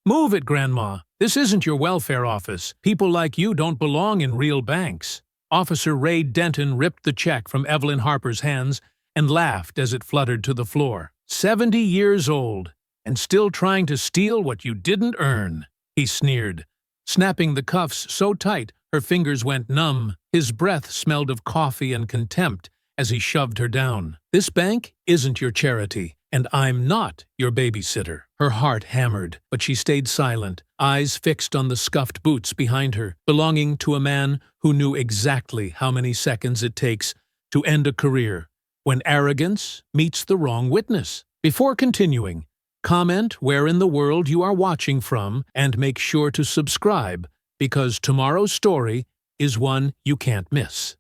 Move it, Grandma. This isn't your welfare office. People like you don't belong in real banks. Officer Ray Denton ripped the check from Evelyn Harper's hands and laughed as it fluttered to the floor. 70 years old, and still trying to steal what you didn't earn, he sneered, snapping the cuffs so tight her fingers went numb. His breath smelled of coffee and contempt as he shoved her down. This bank isn't your charity, and I'm not your babysitter. Her heart hammered, but she stayed silent, eyes fixed on the scuffed boots behind her, belonging to a man who knew exactly how many seconds it takes to end a career when arrogance meets the wrong witness. Before continuing, comment where in the world you are watching from and make sure to subscribe, because tomorrow's story is one you can't miss.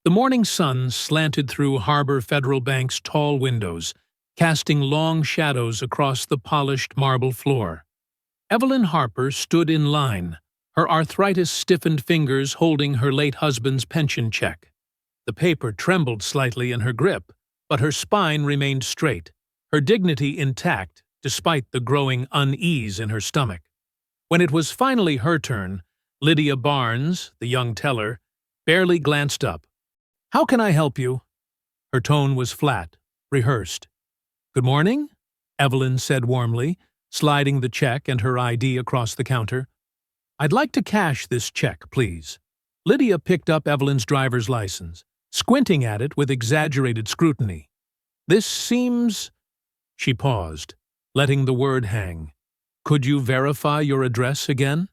The morning sun slanted through Harbor Federal Bank's tall windows, casting long shadows across the polished marble floor. Evelyn Harper stood in line, her arthritis-stiffened fingers holding her late husband's pension check. The paper trembled slightly in her grip, but her spine remained straight, her dignity intact despite the growing unease in her stomach. When it was finally her turn, Lydia Barnes, the young teller, barely glanced up. "How can I help you?" Her tone was flat, rehearsed. "Good morning," Evelyn said warmly, sliding the check and her ID across the counter. "I'd like to cash this check, please." Lydia picked up Evelyn's driver's license, squinting at it with exaggerated scrutiny. "This seems—" She paused, letting the word hang. "Could you verify your address again?"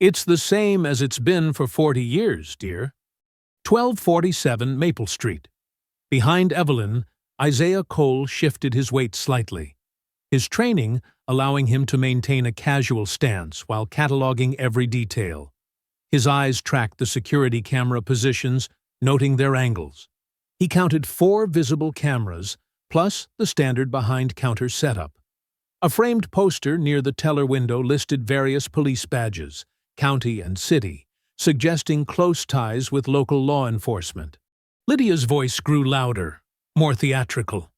"It's the same as it's been for 40 years, dear. 1247 Maple Street." Behind Evelyn, Isaiah Cole shifted his weight slightly, his training allowing him to maintain a casual stance while cataloging every detail. His eyes tracked the security camera positions, noting their angles. He counted 4 visible cameras, plus the standard behind-counter setup. A framed poster near the teller window listed various police badges, county and city, suggesting close ties with local law enforcement. Lydia's voice grew louder, more theatrical.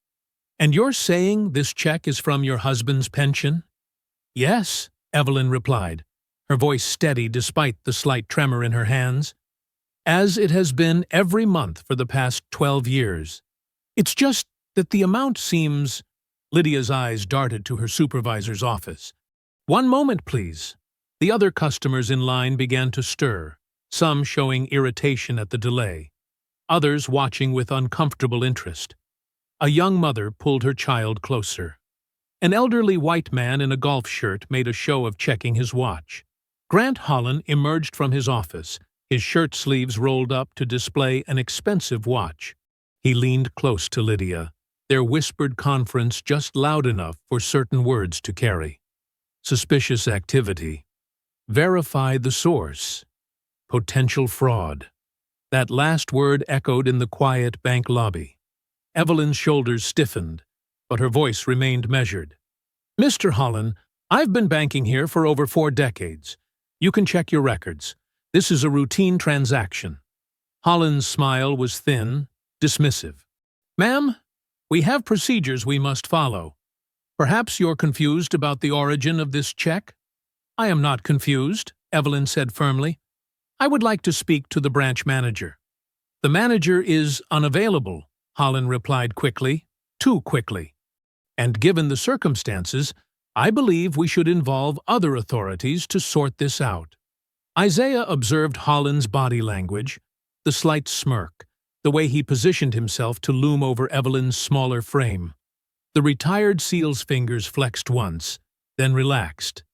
"And you're saying this check is from your husband's pension?" "Yes," Evelyn replied, her voice steady despite the slight tremor in her hands. "As it has been every month for the past 12 years. It's just that the amount seems—" Lydia's eyes darted to her supervisor's office. "One moment, please." The other customers in line began to stir, some showing irritation at the delay, others watching with uncomfortable interest. A young mother pulled her child closer. An elderly white man in a golf shirt made a show of checking his watch. Grant Holland emerged from his office, his shirt sleeves rolled up to display an expensive watch. He leaned close to Lydia, their whispered conference just loud enough for certain words to carry. Suspicious activity. Verify the source. Potential fraud. That last word echoed in the quiet bank lobby. Evelyn's shoulders stiffened, but her voice remained measured. "Mr. Holland, I've been banking here for over 4 decades. You can check your records. This is a routine transaction." Holland's smile was thin, dismissive. "Ma'am, we have procedures we must follow. Perhaps you're confused about the origin of this check?" "I am not confused," Evelyn said firmly. "I would like to speak to the branch manager." "The manager is unavailable," Holland replied quickly, too quickly. "And given the circumstances, I believe we should involve other authorities to sort this out." Isaiah observed Holland's body language, the slight smirk, the way he positioned himself to loom over Evelyn's smaller frame. The retired SEAL's fingers flexed once, then relaxed.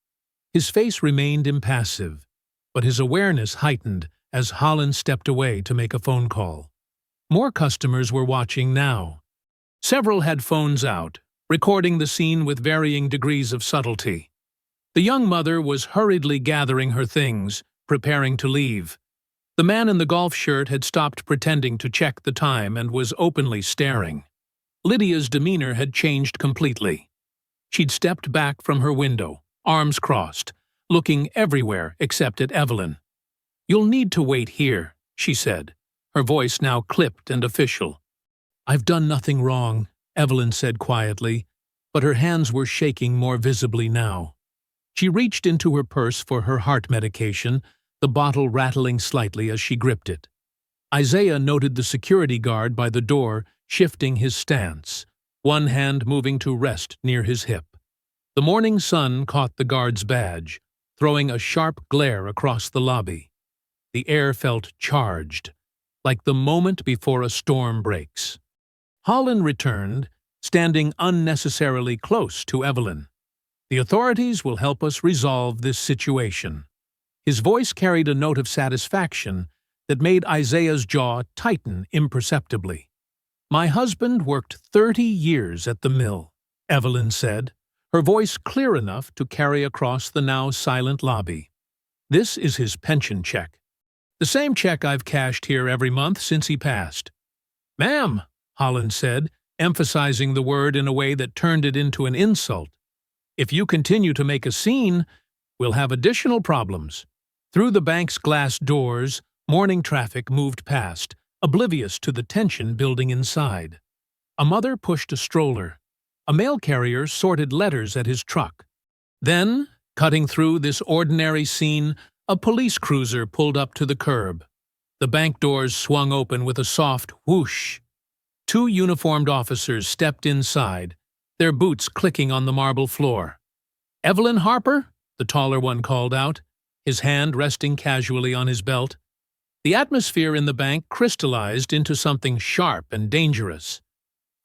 His face remained impassive, but his awareness heightened as Holland stepped away to make a phone call. More customers were watching now. Several had phones out, recording the scene with varying degrees of subtlety. The young mother was hurriedly gathering her things, preparing to leave. The man in the golf shirt had stopped pretending to check the time and was openly staring. Lydia's demeanor had changed completely. She'd stepped back from her window, arms crossed, looking everywhere except at Evelyn. "You'll need to wait here," she said, her voice now clipped and official. "I've done nothing wrong," Evelyn said quietly, but her hands were shaking more visibly now. She reached into her purse for her heart medication, the bottle rattling slightly as she gripped it. Isaiah noted the security guard by the door shifting his stance, one hand moving to rest near his hip. The morning sun caught the guard's badge, throwing a sharp glare across the lobby. The air felt charged, like the moment before a storm breaks. Holland returned, standing unnecessarily close to Evelyn. "The authorities will help us resolve this situation." His voice carried a note of satisfaction that made Isaiah's jaw tighten imperceptibly. "My husband worked 30 years at the mill," Evelyn said, her voice clear enough to carry across the now silent lobby. "This is his pension check. The same check I've cashed here every month since he passed." "Ma'am," Holland said, emphasizing the word in a way that turned it into an insult, "if you continue to make a scene, we'll have additional problems." Through the bank's glass doors, morning traffic moved past, oblivious to the tension building inside. A mother pushed a stroller. A mail carrier sorted letters at his truck. Then, cutting through this ordinary scene, a police cruiser pulled up to the curb. The bank doors swung open with a soft whoosh. 2 uniformed officers stepped inside, their boots clicking on the marble floor. "Evelyn Harper?" the taller one called out, his hand resting casually on his belt. The atmosphere in the bank crystallized into something sharp and dangerous.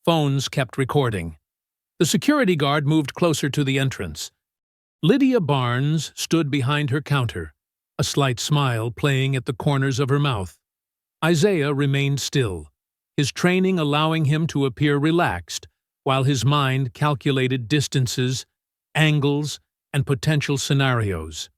Phones kept recording. The security guard moved closer to the entrance. Lydia Barnes stood behind her counter, a slight smile playing at the corners of her mouth. Isaiah remained still, his training allowing him to appear relaxed, while his mind calculated distances, angles, and potential scenarios.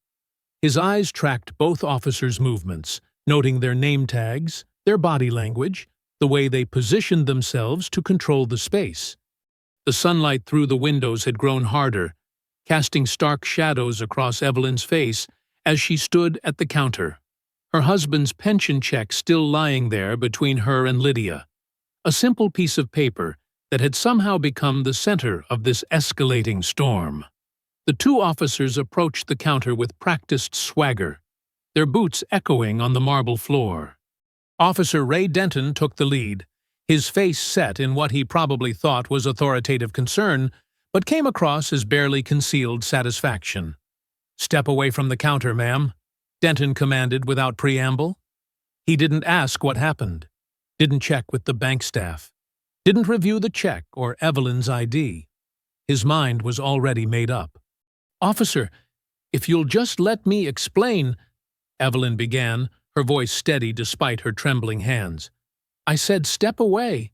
His eyes tracked both officers' movements, noting their name tags, their body language, the way they positioned themselves to control the space. The sunlight through the windows had grown harder, casting stark shadows across Evelyn's face as she stood at the counter, her husband's pension check still lying there between her and Lydia. A simple piece of paper that had somehow become the center of this escalating storm. The 2 officers approached the counter with practiced swagger, their boots echoing on the marble floor. Officer Ray Denton took the lead, his face set in what he probably thought was authoritative concern, but came across as barely concealed satisfaction. "Step away from the counter, ma'am," Denton commanded without preamble. He didn't ask what happened, didn't check with the bank staff, didn't review the check or Evelyn's ID. His mind was already made up. "Officer, if you'll just let me explain," Evelyn began, her voice steady despite her trembling hands. "I said step away."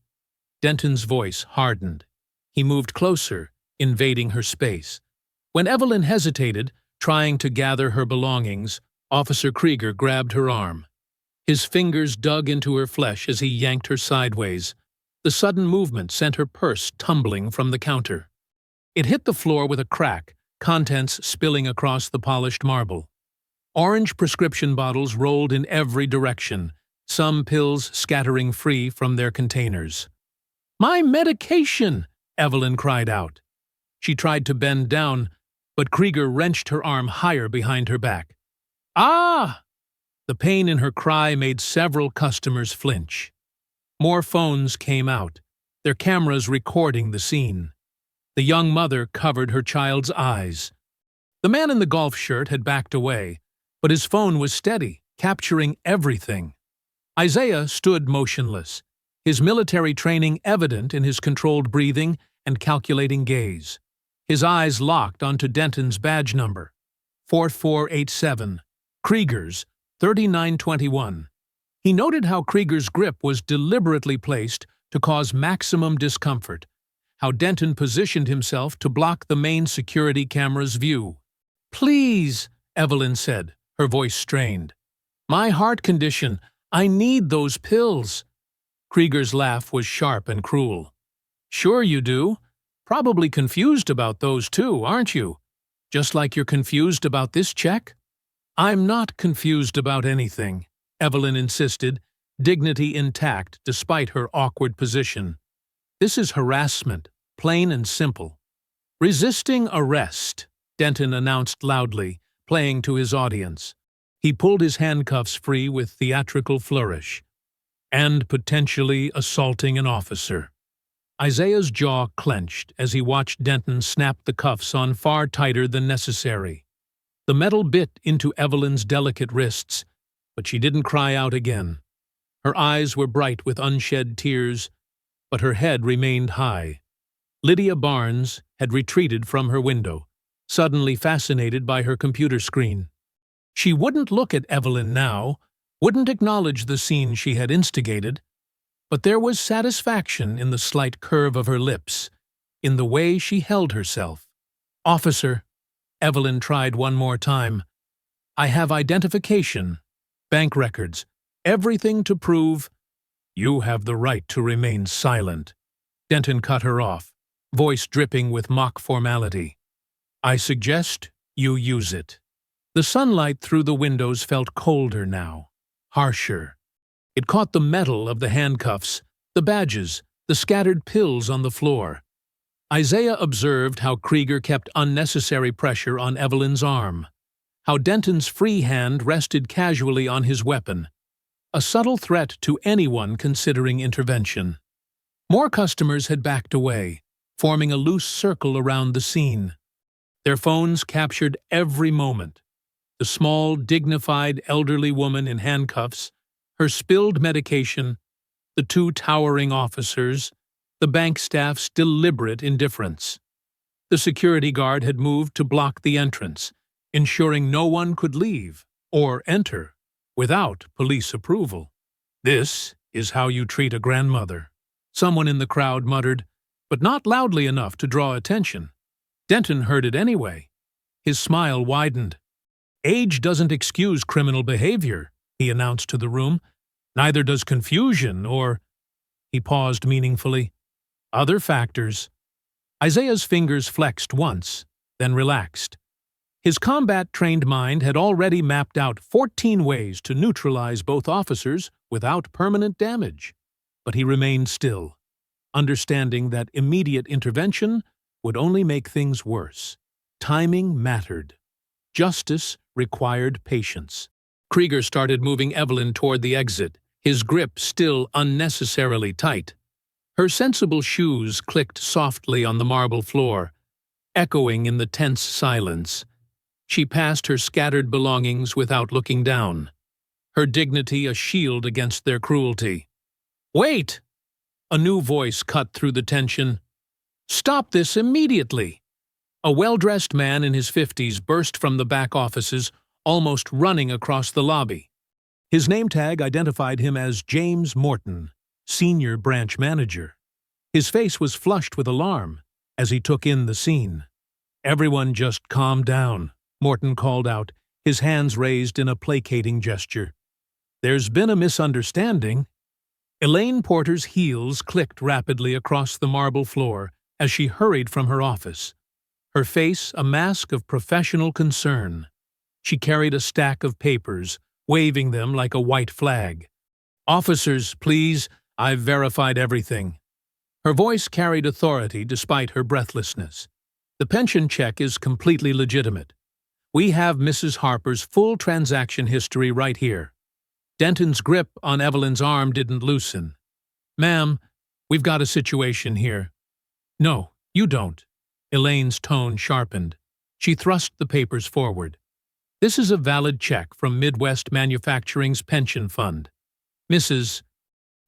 Denton's voice hardened. He moved closer, invading her space. When Evelyn hesitated, trying to gather her belongings, Officer Krieger grabbed her arm. His fingers dug into her flesh as he yanked her sideways. The sudden movement sent her purse tumbling from the counter. It hit the floor with a crack, contents spilling across the polished marble. Orange prescription bottles rolled in every direction, some pills scattering free from their containers. "My medication!" Evelyn cried out. She tried to bend down, but Krieger wrenched her arm higher behind her back. "Ah!" The pain in her cry made several customers flinch. More phones came out, their cameras recording the scene. The young mother covered her child's eyes. The man in the golf shirt had backed away, but his phone was steady, capturing everything. Isaiah stood motionless, his military training evident in his controlled breathing and calculating gaze. His eyes locked onto Denton's badge number, 4487, Krieger's 3921. He noted how Krieger's grip was deliberately placed to cause maximum discomfort, how Denton positioned himself to block the main security camera's view. "Please," Evelyn said, her voice strained. "My heart condition. I need those pills." Krieger's laugh was sharp and cruel. "Sure you do. Probably confused about those too, aren't you? Just like you're confused about this check?" "I'm not confused about anything," Evelyn insisted, dignity intact despite her awkward position. "This is harassment, plain and simple. Resisting arrest." Denton announced loudly, playing to his audience. He pulled his handcuffs free with theatrical flourish. And potentially assaulting an officer. Isaiah's jaw clenched as he watched Denton snap the cuffs on far tighter than necessary. The metal bit into Evelyn's delicate wrists, but she didn't cry out again. Her eyes were bright with unshed tears, but her head remained high. Lydia Barnes had retreated from her window, suddenly fascinated by her computer screen. She wouldn't look at Evelyn now, wouldn't acknowledge the scene she had instigated, but there was satisfaction in the slight curve of her lips, in the way she held herself. "Officer," Evelyn tried one more time, "I have identification, bank records, everything to prove—" "You have the right to remain silent," Denton cut her off, voice dripping with mock formality. "I suggest you use it." The sunlight through the windows felt colder now, harsher. It caught the metal of the handcuffs, the badges, the scattered pills on the floor. Isaiah observed how Krieger kept unnecessary pressure on Evelyn's arm, how Denton's free hand rested casually on his weapon, a subtle threat to anyone considering intervention. More customers had backed away, forming a loose circle around the scene. Their phones captured every moment. The small, dignified, elderly woman in handcuffs, her spilled medication, the two towering officers, the bank staff's deliberate indifference. The security guard had moved to block the entrance, ensuring no one could leave or enter without police approval. "This is how you treat a grandmother," someone in the crowd muttered, but not loudly enough to draw attention. Denton heard it anyway. His smile widened. "Age doesn't excuse criminal behavior," he announced to the room. "Neither does confusion or—" He paused meaningfully. "Other factors." Isaiah's fingers flexed once, then relaxed. His combat-trained mind had already mapped out 14 ways to neutralize both officers without permanent damage. But he remained still, understanding that immediate intervention would only make things worse. Timing mattered. Justice required patience. Krieger started moving Evelyn toward the exit, his grip still unnecessarily tight. Her sensible shoes clicked softly on the marble floor, echoing in the tense silence. She passed her scattered belongings without looking down, her dignity a shield against their cruelty. "Wait!" A new voice cut through the tension. "Stop this immediately!" A well-dressed man in his 50s burst from the back offices, almost running across the lobby. His name tag identified him as James Morton, Senior Branch Manager. His face was flushed with alarm as he took in the scene. "Everyone just calm down," Morton called out, his hands raised in a placating gesture. "There's been a misunderstanding." Elaine Porter's heels clicked rapidly across the marble floor as she hurried from her office, her face a mask of professional concern. She carried a stack of papers, waving them like a white flag. "Officers, please, I've verified everything." Her voice carried authority despite her breathlessness. "The pension check is completely legitimate. We have Mrs. Harper's full transaction history right here." Denton's grip on Evelyn's arm didn't loosen. "Ma'am, we've got a situation here." "No, you don't." Elaine's tone sharpened. She thrust the papers forward. "This is a valid check from Midwest Manufacturing's pension fund. Mrs.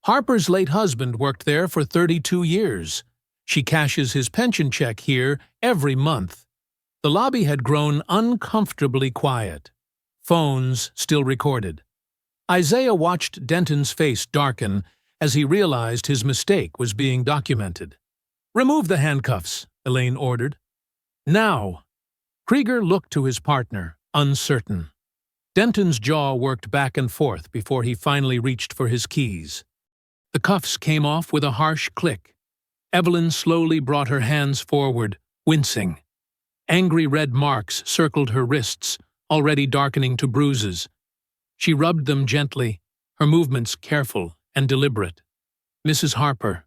Harper's late husband worked there for 32 years. She cashes his pension check here every month." The lobby had grown uncomfortably quiet. Phones still recorded. Isaiah watched Denton's face darken as he realized his mistake was being documented. "Remove the handcuffs," Elaine ordered. "Now!" Krieger looked to his partner, uncertain. Denton's jaw worked back and forth before he finally reached for his keys. The cuffs came off with a harsh click. Evelyn slowly brought her hands forward, wincing. Angry red marks circled her wrists, already darkening to bruises. She rubbed them gently, her movements careful and deliberate. "Mrs. Harper,"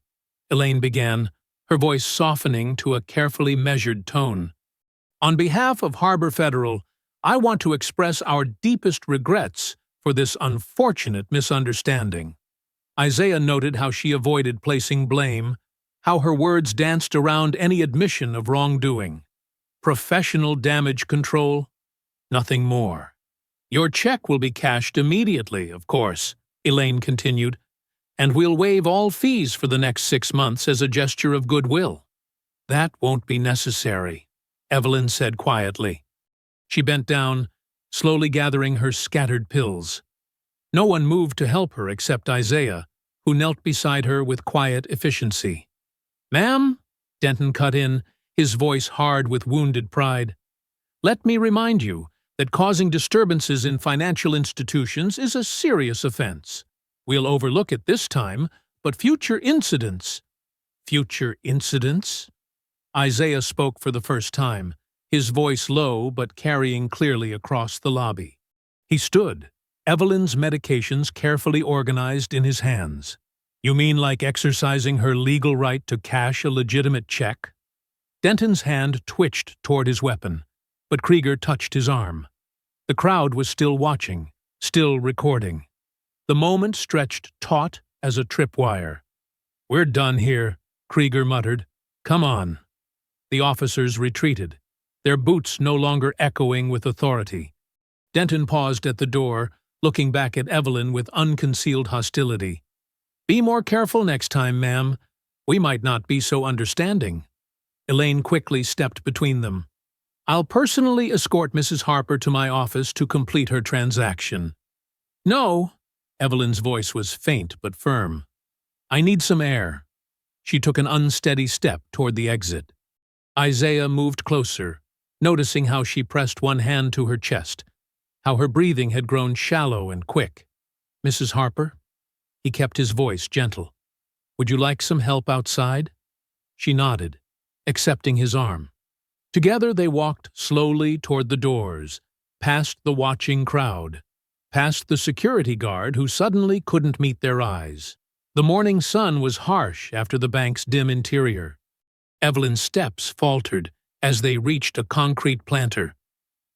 Elaine began, her voice softening to a carefully measured tone. On behalf of Harbor Federal, I want to express our deepest regrets for this unfortunate misunderstanding. Isaiah noted how she avoided placing blame, how her words danced around any admission of wrongdoing. Professional damage control? Nothing more. Your check will be cashed immediately, of course, Elaine continued, and we'll waive all fees for the next 6 months as a gesture of goodwill. That won't be necessary, Evelyn said quietly. She bent down, slowly gathering her scattered pills. No one moved to help her except Isaiah, who knelt beside her with quiet efficiency. "Ma'am," Denton cut in, his voice hard with wounded pride, "let me remind you that causing disturbances in financial institutions is a serious offense. We'll overlook it this time, but future incidents—" "Future incidents?" Isaiah spoke for the first time, his voice low but carrying clearly across the lobby. He stood, Evelyn's medications carefully organized in his hands. "You mean like exercising her legal right to cash a legitimate check?" Denton's hand twitched toward his weapon, but Krieger touched his arm. The crowd was still watching, still recording. The moment stretched taut as a tripwire. "We're done here," Krieger muttered. "Come on." The officers retreated, their boots no longer echoing with authority. Denton paused at the door, looking back at Evelyn with unconcealed hostility. "Be more careful next time, ma'am. We might not be so understanding." Elaine quickly stepped between them. "I'll personally escort Mrs. Harper to my office to complete her transaction." "No," Evelyn's voice was faint but firm. "I need some air." She took an unsteady step toward the exit. Isaiah moved closer, noticing how she pressed one hand to her chest, how her breathing had grown shallow and quick. "Mrs. Harper?" He kept his voice gentle. "Would you like some help outside?" She nodded, accepting his arm. Together they walked slowly toward the doors, past the watching crowd, past the security guard who suddenly couldn't meet their eyes. The morning sun was harsh after the bank's dim interior. Evelyn's steps faltered as they reached a concrete planter.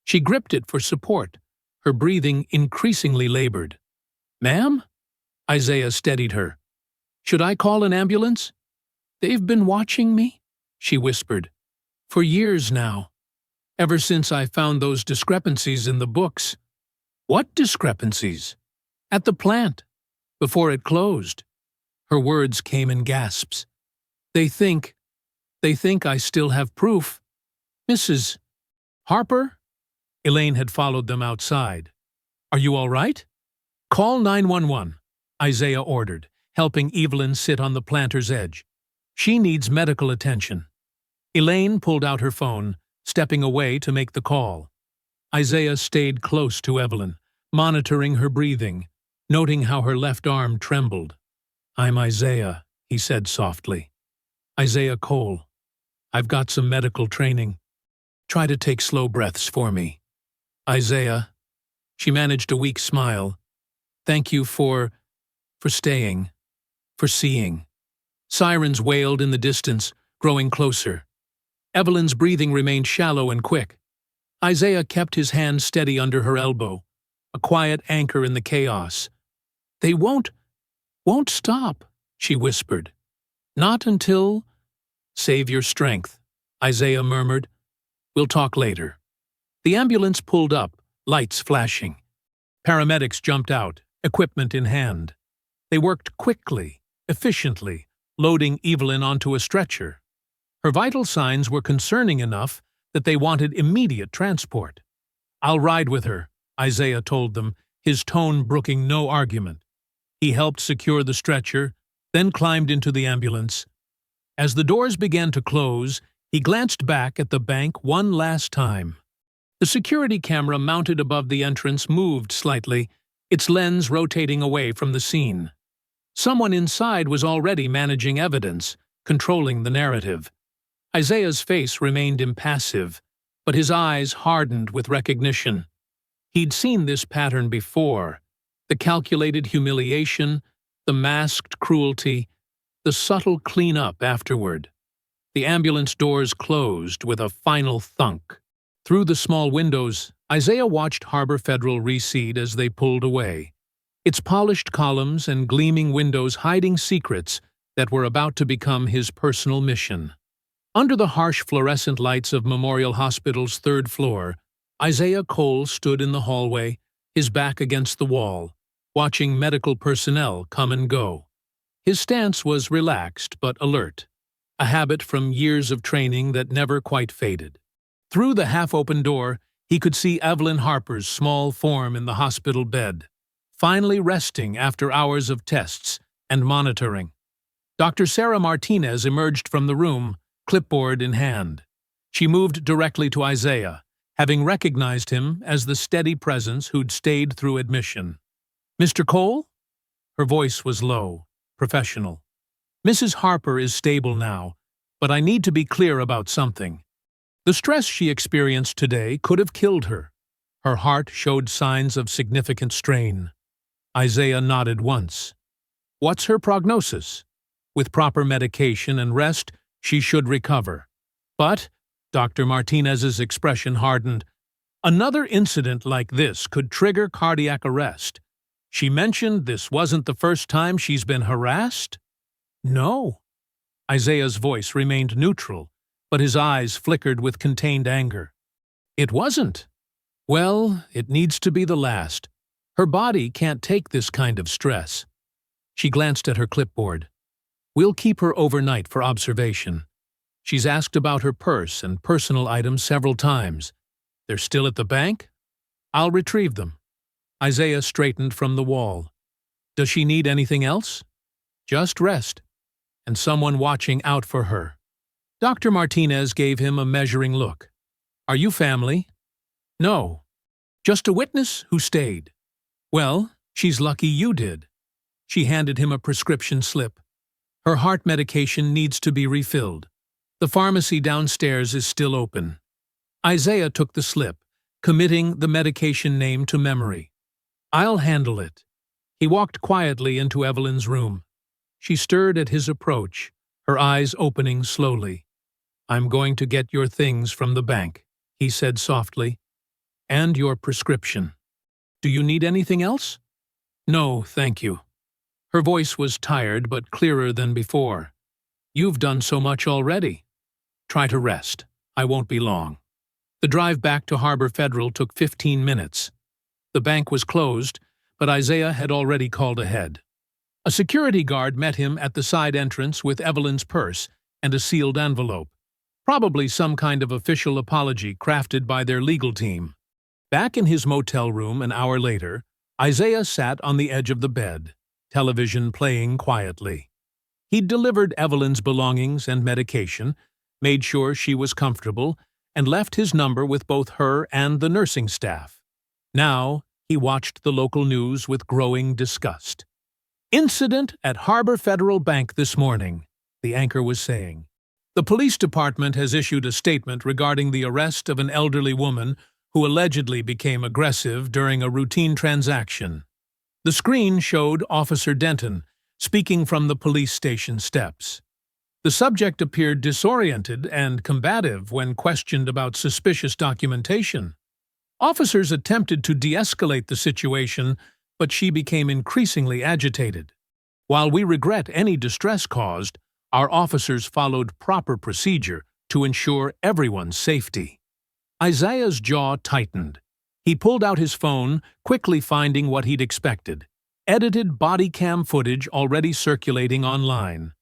She gripped it for support, her breathing increasingly labored. "Ma'am?" Isaiah steadied her. "Should I call an ambulance?" "They've been watching me," she whispered. "For years now. Ever since I found those discrepancies in the books." "What discrepancies?" "At the plant, before it closed." Her words came in gasps. They think I still have proof." "Mrs. Harper?" Elaine had followed them outside. "Are you all right?" "Call 911, Isaiah ordered, helping Evelyn sit on the planter's edge. "She needs medical attention." Elaine pulled out her phone, stepping away to make the call. Isaiah stayed close to Evelyn, monitoring her breathing, noting how her left arm trembled. "I'm Isaiah," he said softly. "Isaiah Cole. I've got some medical training. Try to take slow breaths for me." "Isaiah." She managed a weak smile. "Thank you for staying, for seeing." Sirens wailed in the distance, growing closer. Evelyn's breathing remained shallow and quick. Isaiah kept his hand steady under her elbow, a quiet anchor in the chaos. "They won't stop," she whispered. "Not until—" "Save your strength," Isaiah murmured. "We'll talk later." The ambulance pulled up, lights flashing. Paramedics jumped out, equipment in hand. They worked quickly, efficiently, loading Evelyn onto a stretcher. Her vital signs were concerning enough that they wanted immediate transport. "I'll ride with her," Isaiah told them, his tone brooking no argument. He helped secure the stretcher, then climbed into the ambulance. As the doors began to close, he glanced back at the bank one last time. The security camera mounted above the entrance moved slightly, its lens rotating away from the scene. Someone inside was already managing evidence, controlling the narrative. Isaiah's face remained impassive, but his eyes hardened with recognition. He'd seen this pattern before: the calculated humiliation, the masked cruelty, the subtle clean-up afterward. The ambulance doors closed with a final thunk. Through the small windows, Isaiah watched Harbor Federal recede as they pulled away, its polished columns and gleaming windows hiding secrets that were about to become his personal mission. Under the harsh fluorescent lights of Memorial Hospital's third floor, Isaiah Cole stood in the hallway, his back against the wall, watching medical personnel come and go. His stance was relaxed but alert, a habit from years of training that never quite faded. Through the half-open door, he could see Evelyn Harper's small form in the hospital bed, finally resting after hours of tests and monitoring. Dr. Sarah Martinez emerged from the room, clipboard in hand. She moved directly to Isaiah, having recognized him as the steady presence who'd stayed through admission. "Mr. Cole?" Her voice was low, professional. "Mrs. Harper is stable now, but I need to be clear about something. The stress she experienced today could have killed her." Her heart showed signs of significant strain. Isaiah nodded once. "What's her prognosis? With proper medication and rest, she should recover." But Dr. Martinez's expression hardened. "Another incident like this could trigger cardiac arrest. She mentioned this wasn't the first time she's been harassed?" "No." Isaiah's voice remained neutral, but his eyes flickered with contained anger. "It wasn't. Well, it needs to be the last. Her body can't take this kind of stress." She glanced at her clipboard. "We'll keep her overnight for observation. She's asked about her purse and personal items several times. They're still at the bank? I'll retrieve them." Isaiah straightened from the wall. "Does she need anything else?" "Just rest, and someone watching out for her." Dr. Martinez gave him a measuring look. "Are you family?" "No. Just a witness who stayed." "Well, she's lucky you did." She handed him a prescription slip. "Her heart medication needs to be refilled. The pharmacy downstairs is still open." Isaiah took the slip, committing the medication name to memory. "I'll handle it." He walked quietly into Evelyn's room. She stirred at his approach, her eyes opening slowly. "I'm going to get your things from the bank," he said softly. "And your prescription. Do you need anything else?" "No, thank you." Her voice was tired but clearer than before. "You've done so much already. Try to rest. I won't be long." The drive back to Harbor Federal took 15 minutes. The bank was closed, but Isaiah had already called ahead. A security guard met him at the side entrance with Evelyn's purse and a sealed envelope, probably some kind of official apology crafted by their legal team. Back in his motel room an hour later, Isaiah sat on the edge of the bed, television playing quietly. He'd delivered Evelyn's belongings and medication, made sure she was comfortable, and left his number with both her and the nursing staff. Now, he watched the local news with growing disgust. "Incident at Harbor Federal Bank this morning," the anchor was saying. "The police department has issued a statement regarding the arrest of an elderly woman who allegedly became aggressive during a routine transaction." The screen showed Officer Denton speaking from the police station steps. The subject appeared disoriented and combative when questioned about suspicious documentation. Officers attempted to de-escalate the situation, but she became increasingly agitated. "While we regret any distress caused, our officers followed proper procedure to ensure everyone's safety." Isaiah's jaw tightened. He pulled out his phone, quickly finding what he'd expected: edited body cam footage already circulating online.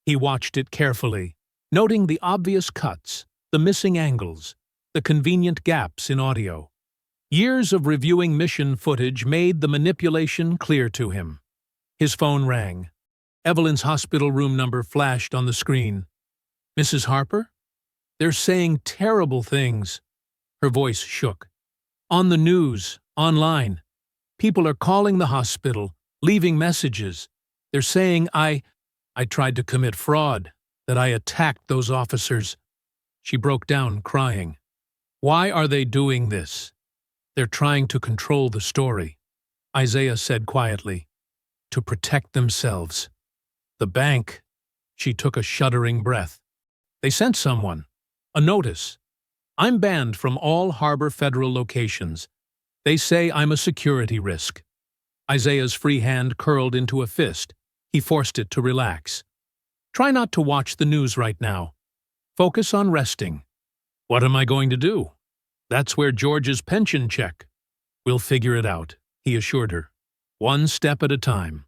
He watched it carefully, noting the obvious cuts, the missing angles, the convenient gaps in audio. Years of reviewing mission footage made the manipulation clear to him. His phone rang. Evelyn's hospital room number flashed on the screen. "Mrs. Harper? They're saying terrible things." Her voice shook. "On the news, online. People are calling the hospital, leaving messages. They're saying I tried to commit fraud, that I attacked those officers." She broke down, crying. "Why are they doing this?" "They're trying to control the story," Isaiah said quietly. "To protect themselves." "The bank." She took a shuddering breath. "They sent someone. A notice. I'm banned from all Harbor Federal locations. They say I'm a security risk. Isaiah's free hand curled into a fist. He forced it to relax. Try not to watch the news right now. Focus on resting. What am I going to do? That's where George's pension check. We'll figure it out, he assured her. One step at a time.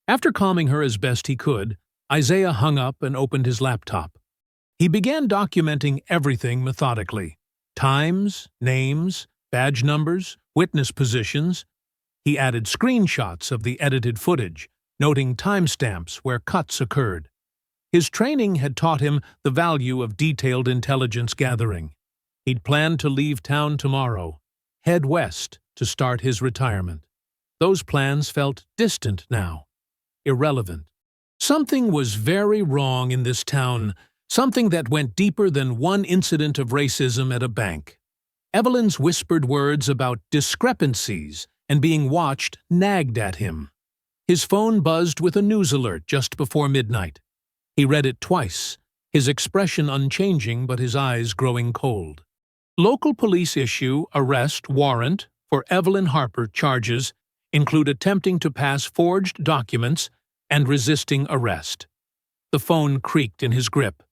After calming her as best he could, Isaiah hung up and opened his laptop. He began documenting everything methodically. Times, names, badge numbers, witness positions. He added screenshots of the edited footage, noting timestamps where cuts occurred. His training had taught him the value of detailed intelligence gathering. He'd planned to leave town tomorrow, head west to start his retirement. Those plans felt distant now, irrelevant. Something was very wrong in this town, something that went deeper than one incident of racism at a bank. Evelyn's whispered words about discrepancies and being watched nagged at him. His phone buzzed with a news alert just before midnight. He read it twice, his expression unchanging but his eyes growing cold. Local police issue arrest warrant for Evelyn Harper. Charges include attempting to pass forged documents and resisting arrest. The phone creaked in his grip.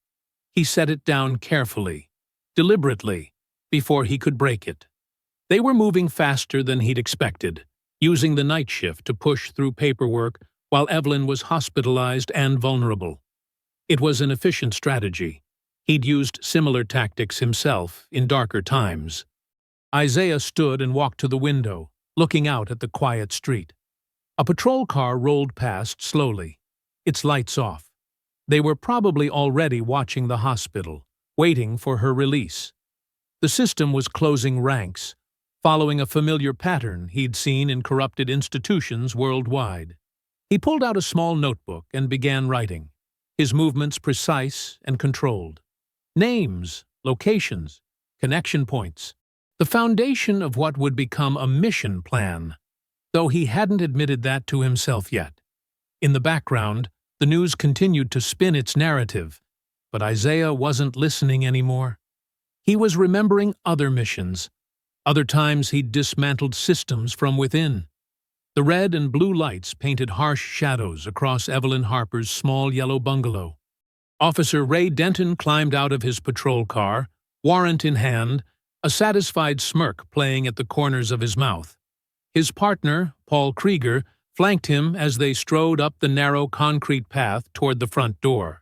He set it down carefully, deliberately, before he could break it. They were moving faster than he'd expected, using the night shift to push through paperwork while Evelyn was hospitalized and vulnerable. It was an efficient strategy. He'd used similar tactics himself in darker times. Isaiah stood and walked to the window, looking out at the quiet street. A patrol car rolled past slowly, its lights off. They were probably already watching the hospital, waiting for her release. The system was closing ranks, following a familiar pattern he'd seen in corrupted institutions worldwide. He pulled out a small notebook and began writing, his movements precise and controlled. Names, locations, connection points. The foundation of what would become a mission plan, though he hadn't admitted that to himself yet. In the background, the news continued to spin its narrative, but Isaiah wasn't listening anymore. He was remembering other missions, other times he'd dismantled systems from within. The red and blue lights painted harsh shadows across Evelyn Harper's small yellow bungalow. Officer Ray Denton climbed out of his patrol car, warrant in hand, a satisfied smirk playing at the corners of his mouth. His partner, Paul Krieger, flanked him as they strode up the narrow concrete path toward the front door.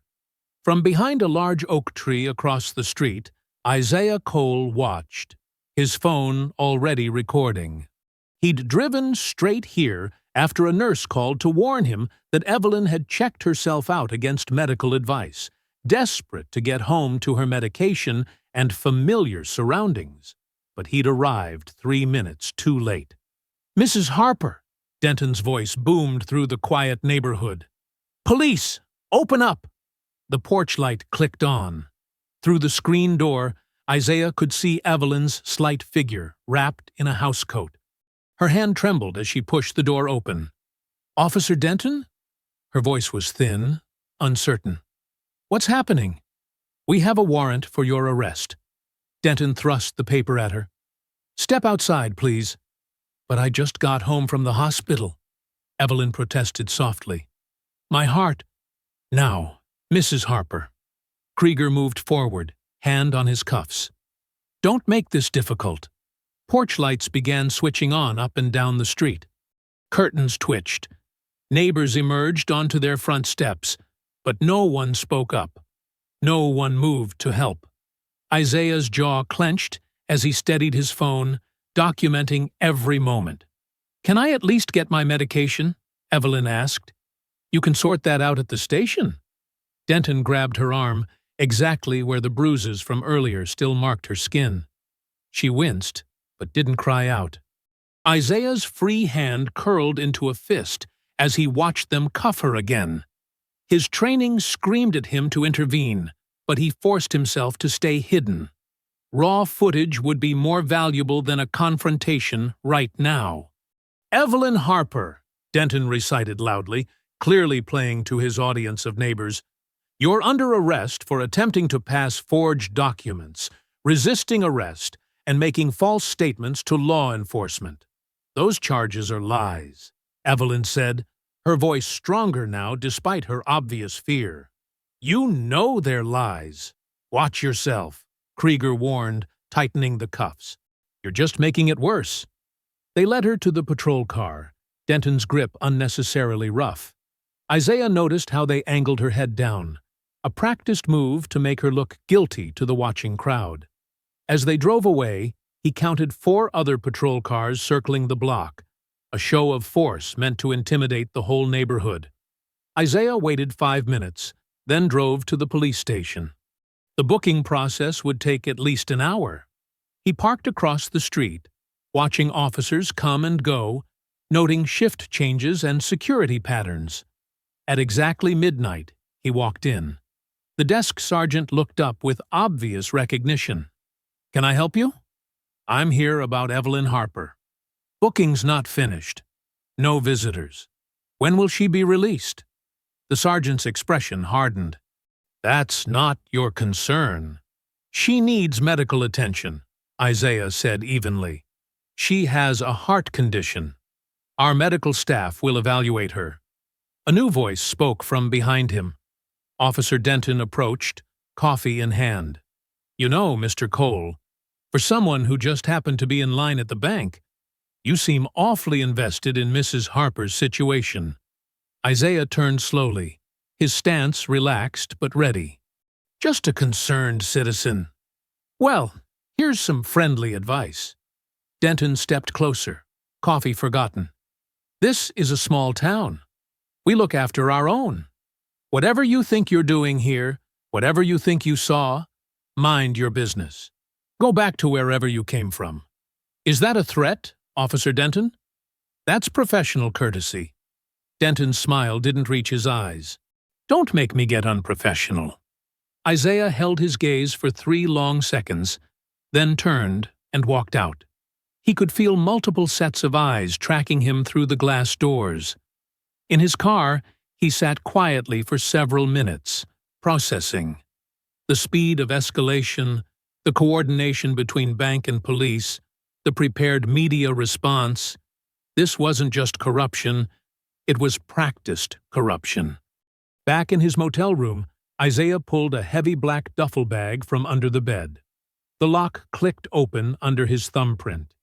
From behind a large oak tree across the street, Isaiah Cole watched, his phone already recording. He'd driven straight here after a nurse called to warn him that Evelyn had checked herself out against medical advice, desperate to get home to her medication and familiar surroundings. But he'd arrived 3 minutes too late. "Mrs. Harper," Denton's voice boomed through the quiet neighborhood. "Police! Open up!" The porch light clicked on. Through the screen door, Isaiah could see Evelyn's slight figure, wrapped in a housecoat. Her hand trembled as she pushed the door open. "Officer Denton?" Her voice was thin, uncertain. "What's happening?" "We have a warrant for your arrest." Denton thrust the paper at her. "Step outside, please." "But I just got home from the hospital," Evelyn protested softly. "My heart." "Now, Mrs. Harper." Krieger moved forward, hand on his cuffs. "Don't make this difficult." Porch lights began switching on up and down the street. Curtains twitched. Neighbors emerged onto their front steps, but no one spoke up. No one moved to help. Isaiah's jaw clenched as he steadied his phone, documenting every moment. "Can I at least get my medication?" Evelyn asked. "You can sort that out at the station." Denton grabbed her arm, exactly where the bruises from earlier still marked her skin. She winced, but didn't cry out. Isaiah's free hand curled into a fist as he watched them cuff her again. His training screamed at him to intervene, but he forced himself to stay hidden. Raw footage would be more valuable than a confrontation right now. "Evelyn Harper," Denton recited loudly, clearly playing to his audience of neighbors. "You're under arrest for attempting to pass forged documents, resisting arrest, and making false statements to law enforcement. Those charges are lies, Evelyn said, her voice stronger now despite her obvious fear. You know they're lies. Watch yourself, Krieger warned, tightening the cuffs. You're just making it worse. They led her to the patrol car, Denton's grip unnecessarily rough. Isaiah noticed how they angled her head down, a practiced move to make her look guilty to the watching crowd. As they drove away, he counted 4 other patrol cars circling the block, a show of force meant to intimidate the whole neighborhood. Isaiah waited 5 minutes, then drove to the police station. The booking process would take at least an hour. He parked across the street, watching officers come and go, noting shift changes and security patterns. At exactly midnight, he walked in. The desk sergeant looked up with obvious recognition. "Can I help you?" "I'm here about Evelyn Harper." "Booking's not finished. No visitors. When will she be released?" The sergeant's expression hardened. "That's not your concern. She needs medical attention," Isaiah said evenly. "She has a heart condition. Our medical staff will evaluate her." A new voice spoke from behind him. Officer Denton approached, coffee in hand. "You know, Mr. Cole, for someone who just happened to be in line at the bank, you seem awfully invested in Mrs. Harper's situation." Isaiah turned slowly, his stance relaxed but ready. "Just a concerned citizen. Well, here's some friendly advice." Denton stepped closer, coffee forgotten. "This is a small town. We look after our own. Whatever you think you're doing here, whatever you think you saw, mind your business. Go back to wherever you came from." "Is that a threat, Officer Denton?" "That's professional courtesy." Denton's smile didn't reach his eyes. "Don't make me get unprofessional." Isaiah held his gaze for 3 long seconds, then turned and walked out. He could feel multiple sets of eyes tracking him through the glass doors. In his car, he sat quietly for several minutes, processing. The speed of escalation, the coordination between bank and police, the prepared media response. This wasn't just corruption, it was practiced corruption. Back in his motel room, Isaiah pulled a heavy black duffel bag from under the bed. The lock clicked open under his thumbprint.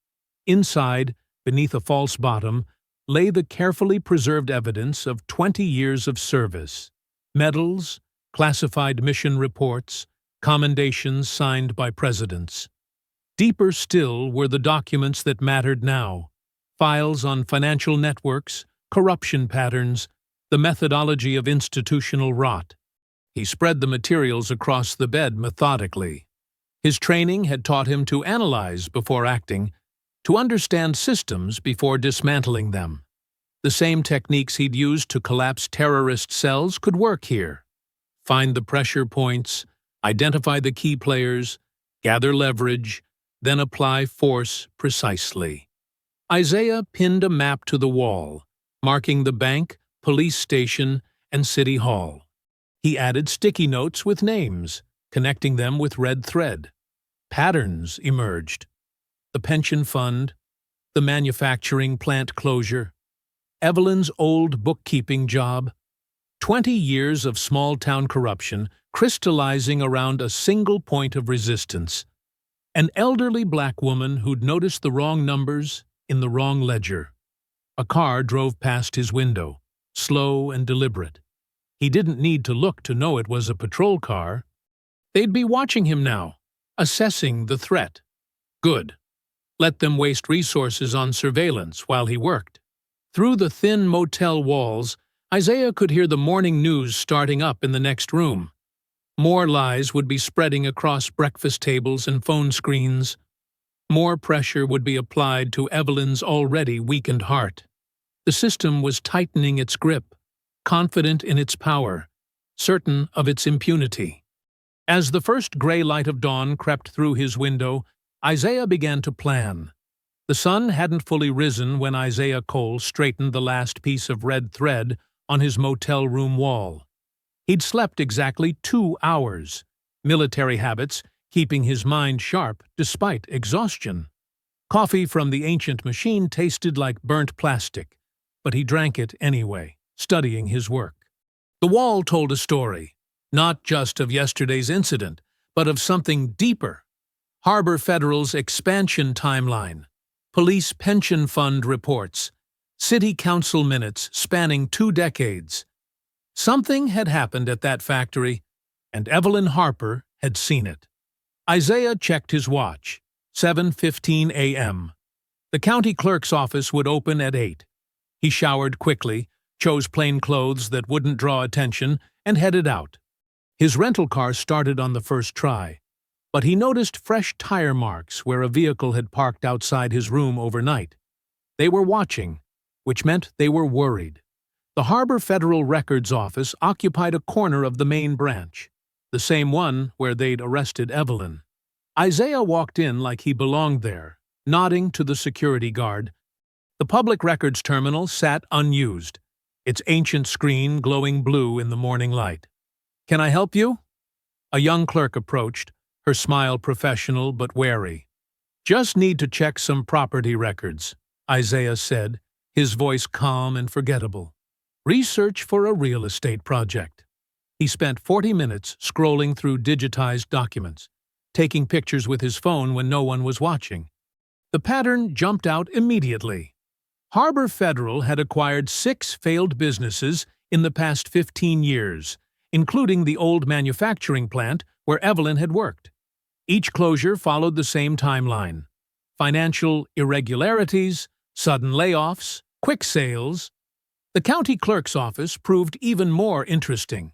Inside, beneath a false bottom, lay the carefully preserved evidence of 20 years of service. Medals, classified mission reports, commendations signed by presidents. Deeper still were the documents that mattered now, files on financial networks, corruption patterns, the methodology of institutional rot. He spread the materials across the bed methodically. His training had taught him to analyze before acting, to understand systems before dismantling them. The same techniques he'd used to collapse terrorist cells could work here. Find the pressure points, identify the key players, gather leverage, then apply force precisely. Isaiah pinned a map to the wall, marking the bank, police station, and city hall. He added sticky notes with names, connecting them with red thread. Patterns emerged. The pension fund, the manufacturing plant closure, Evelyn's old bookkeeping job. 20 years of small-town corruption crystallizing around a single point of resistance. An elderly black woman who'd noticed the wrong numbers in the wrong ledger. A car drove past his window, slow and deliberate. He didn't need to look to know it was a patrol car. They'd be watching him now, assessing the threat. Good. Let them waste resources on surveillance while he worked. Through the thin motel walls, Isaiah could hear the morning news starting up in the next room. More lies would be spreading across breakfast tables and phone screens. More pressure would be applied to Evelyn's already weakened heart. The system was tightening its grip, confident in its power, certain of its impunity. As the first gray light of dawn crept through his window, Isaiah began to plan. The sun hadn't fully risen when Isaiah Cole straightened the last piece of red thread on his motel room wall. He'd slept exactly 2 hours. Military habits keeping his mind sharp despite exhaustion. Coffee from the ancient machine tasted like burnt plastic, but he drank it anyway, studying his work. The wall told a story, not just of yesterday's incident, but of something deeper. Harbor Federal's expansion timeline, police pension fund reports, city council minutes spanning 2 decades. Something had happened at that factory, and Evelyn Harper had seen it. Isaiah checked his watch. 7:15 a.m. The county clerk's office would open at 8. He showered quickly, chose plain clothes that wouldn't draw attention, and headed out. His rental car started on the first try, but he noticed fresh tire marks where a vehicle had parked outside his room overnight. They were watching, which meant they were worried. The Harbor Federal Records Office occupied a corner of the main branch, the same one where they'd arrested Evelyn. Isaiah walked in like he belonged there, nodding to the security guard. The public records terminal sat unused, its ancient screen glowing blue in the morning light. "Can I help you?" A young clerk approached, her smile professional but wary. "Just need to check some property records," Isaiah said, his voice calm and forgettable. "Research for a real estate project." He spent 40 minutes scrolling through digitized documents, taking pictures with his phone when no one was watching. The pattern jumped out immediately. Harbor Federal had acquired 6 failed businesses in the past 15 years, including the old manufacturing plant where Evelyn had worked. Each closure followed the same timeline: financial irregularities, sudden layoffs, quick sales. The county clerk's office proved even more interesting.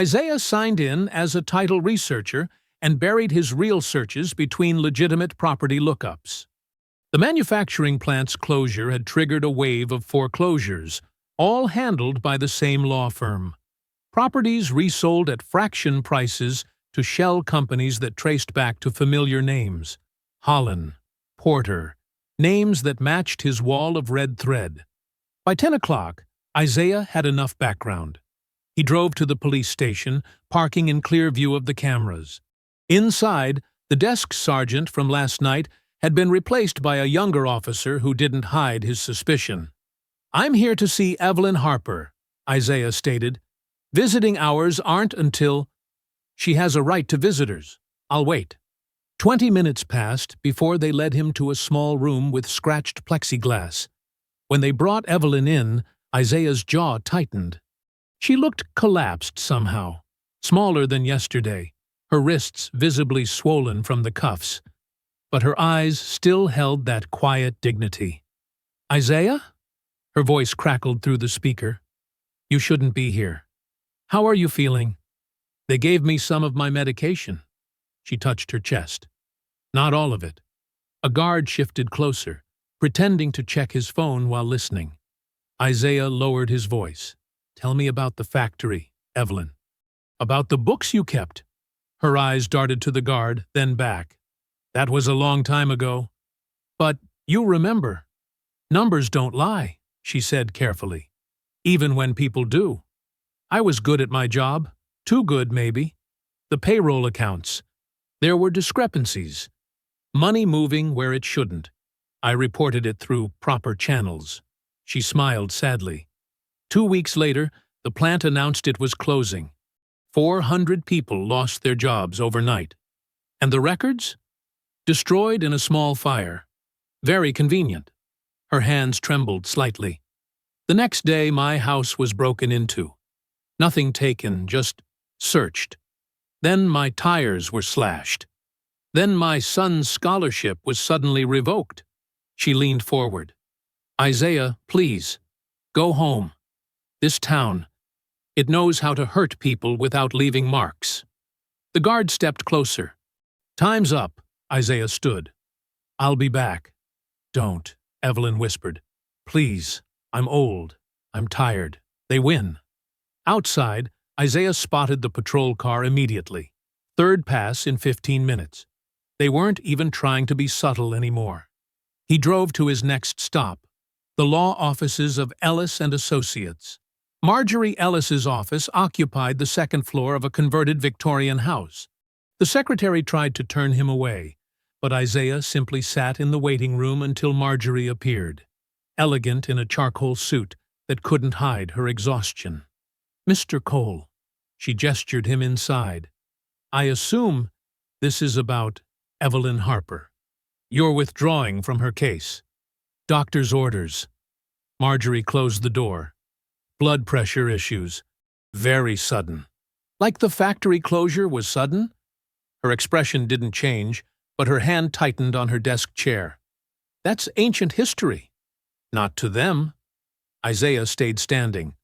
Isaiah signed in as a title researcher and buried his real searches between legitimate property lookups. The manufacturing plant's closure had triggered a wave of foreclosures, all handled by the same law firm. Properties resold at fraction prices to shell companies that traced back to familiar names: Holland, Porter, names that matched his wall of red thread. By 10 o'clock, Isaiah had enough background. He drove to the police station, parking in clear view of the cameras. Inside, the desk sergeant from last night had been replaced by a younger officer who didn't hide his suspicion. "I'm here to see Evelyn Harper," Isaiah stated. "Visiting hours aren't until—" "She has a right to visitors. I'll wait." 20 minutes passed before they led him to a small room with scratched plexiglass. When they brought Evelyn in, Isaiah's jaw tightened. She looked collapsed somehow, smaller than yesterday, her wrists visibly swollen from the cuffs. But her eyes still held that quiet dignity. "Isaiah?" Her voice crackled through the speaker. "You shouldn't be here. How are you feeling?" "They gave me some of my medication." She touched her chest. "Not all of it." A guard shifted closer, pretending to check his phone while listening. Isaiah lowered his voice. "Tell me about the factory, Evelyn." "About the books you kept." Her eyes darted to the guard, then back. "That was a long time ago." "But you remember." "Numbers don't lie," she said carefully. "Even when people do. I was good at my job. Too good, maybe. The payroll accounts. There were discrepancies. Money moving where it shouldn't. I reported it through proper channels." She smiled sadly. 2 weeks later, the plant announced it was closing. 400 people lost their jobs overnight. And the records? Destroyed in a small fire. Very convenient. Her hands trembled slightly. "The next day, my house was broken into. Nothing taken, just searched. Then my tires were slashed. Then my son's scholarship was suddenly revoked." She leaned forward. "Isaiah, please, go home. This town, it knows how to hurt people without leaving marks." The guard stepped closer. "Time's up." Isaiah stood. "I'll be back." "Don't," Evelyn whispered. "Please, I'm old. I'm tired. They win." Outside, Isaiah spotted the patrol car immediately. Third pass in 15 minutes. They weren't even trying to be subtle anymore. He drove to his next stop, the law offices of Ellis and Associates. Marjorie Ellis's office occupied the second floor of a converted Victorian house. The secretary tried to turn him away, but Isaiah simply sat in the waiting room until Marjorie appeared, elegant in a charcoal suit that couldn't hide her exhaustion. "Mr. Cole," she gestured him inside. "I assume this is about Evelyn Harper. You're withdrawing from her case. Doctor's orders." Marjorie closed the door. "Blood pressure issues. Very sudden." "Like the factory closure was sudden?" Her expression didn't change, but her hand tightened on her desk chair. "That's ancient history." "Not to them." Isaiah stayed standing.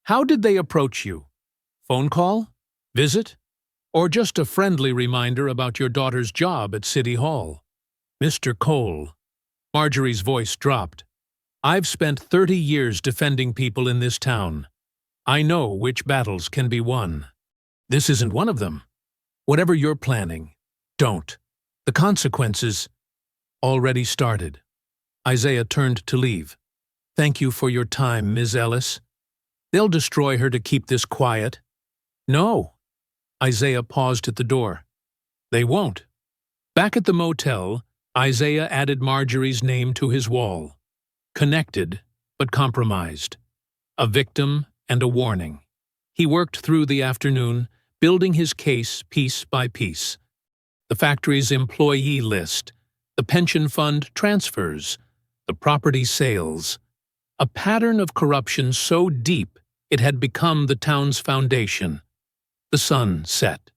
"How did they approach you? Phone call? Visit? Or just a friendly reminder about your daughter's job at City Hall?" "Mr. Cole." Marjorie's voice dropped. "I've spent 30 years defending people in this town. I know which battles can be won. This isn't one of them. Whatever you're planning, don't. The consequences already started." Isaiah turned to leave. "Thank you for your time, Ms. Ellis. They'll destroy her to keep this quiet." "No." Isaiah paused at the door. "They won't." Back at the motel, Isaiah added Marjorie's name to his wall. Connected, but compromised. A victim and a warning. He worked through the afternoon, building his case piece by piece. The factory's employee list, the pension fund transfers, the property sales. A pattern of corruption so deep it had become the town's foundation. The sun set.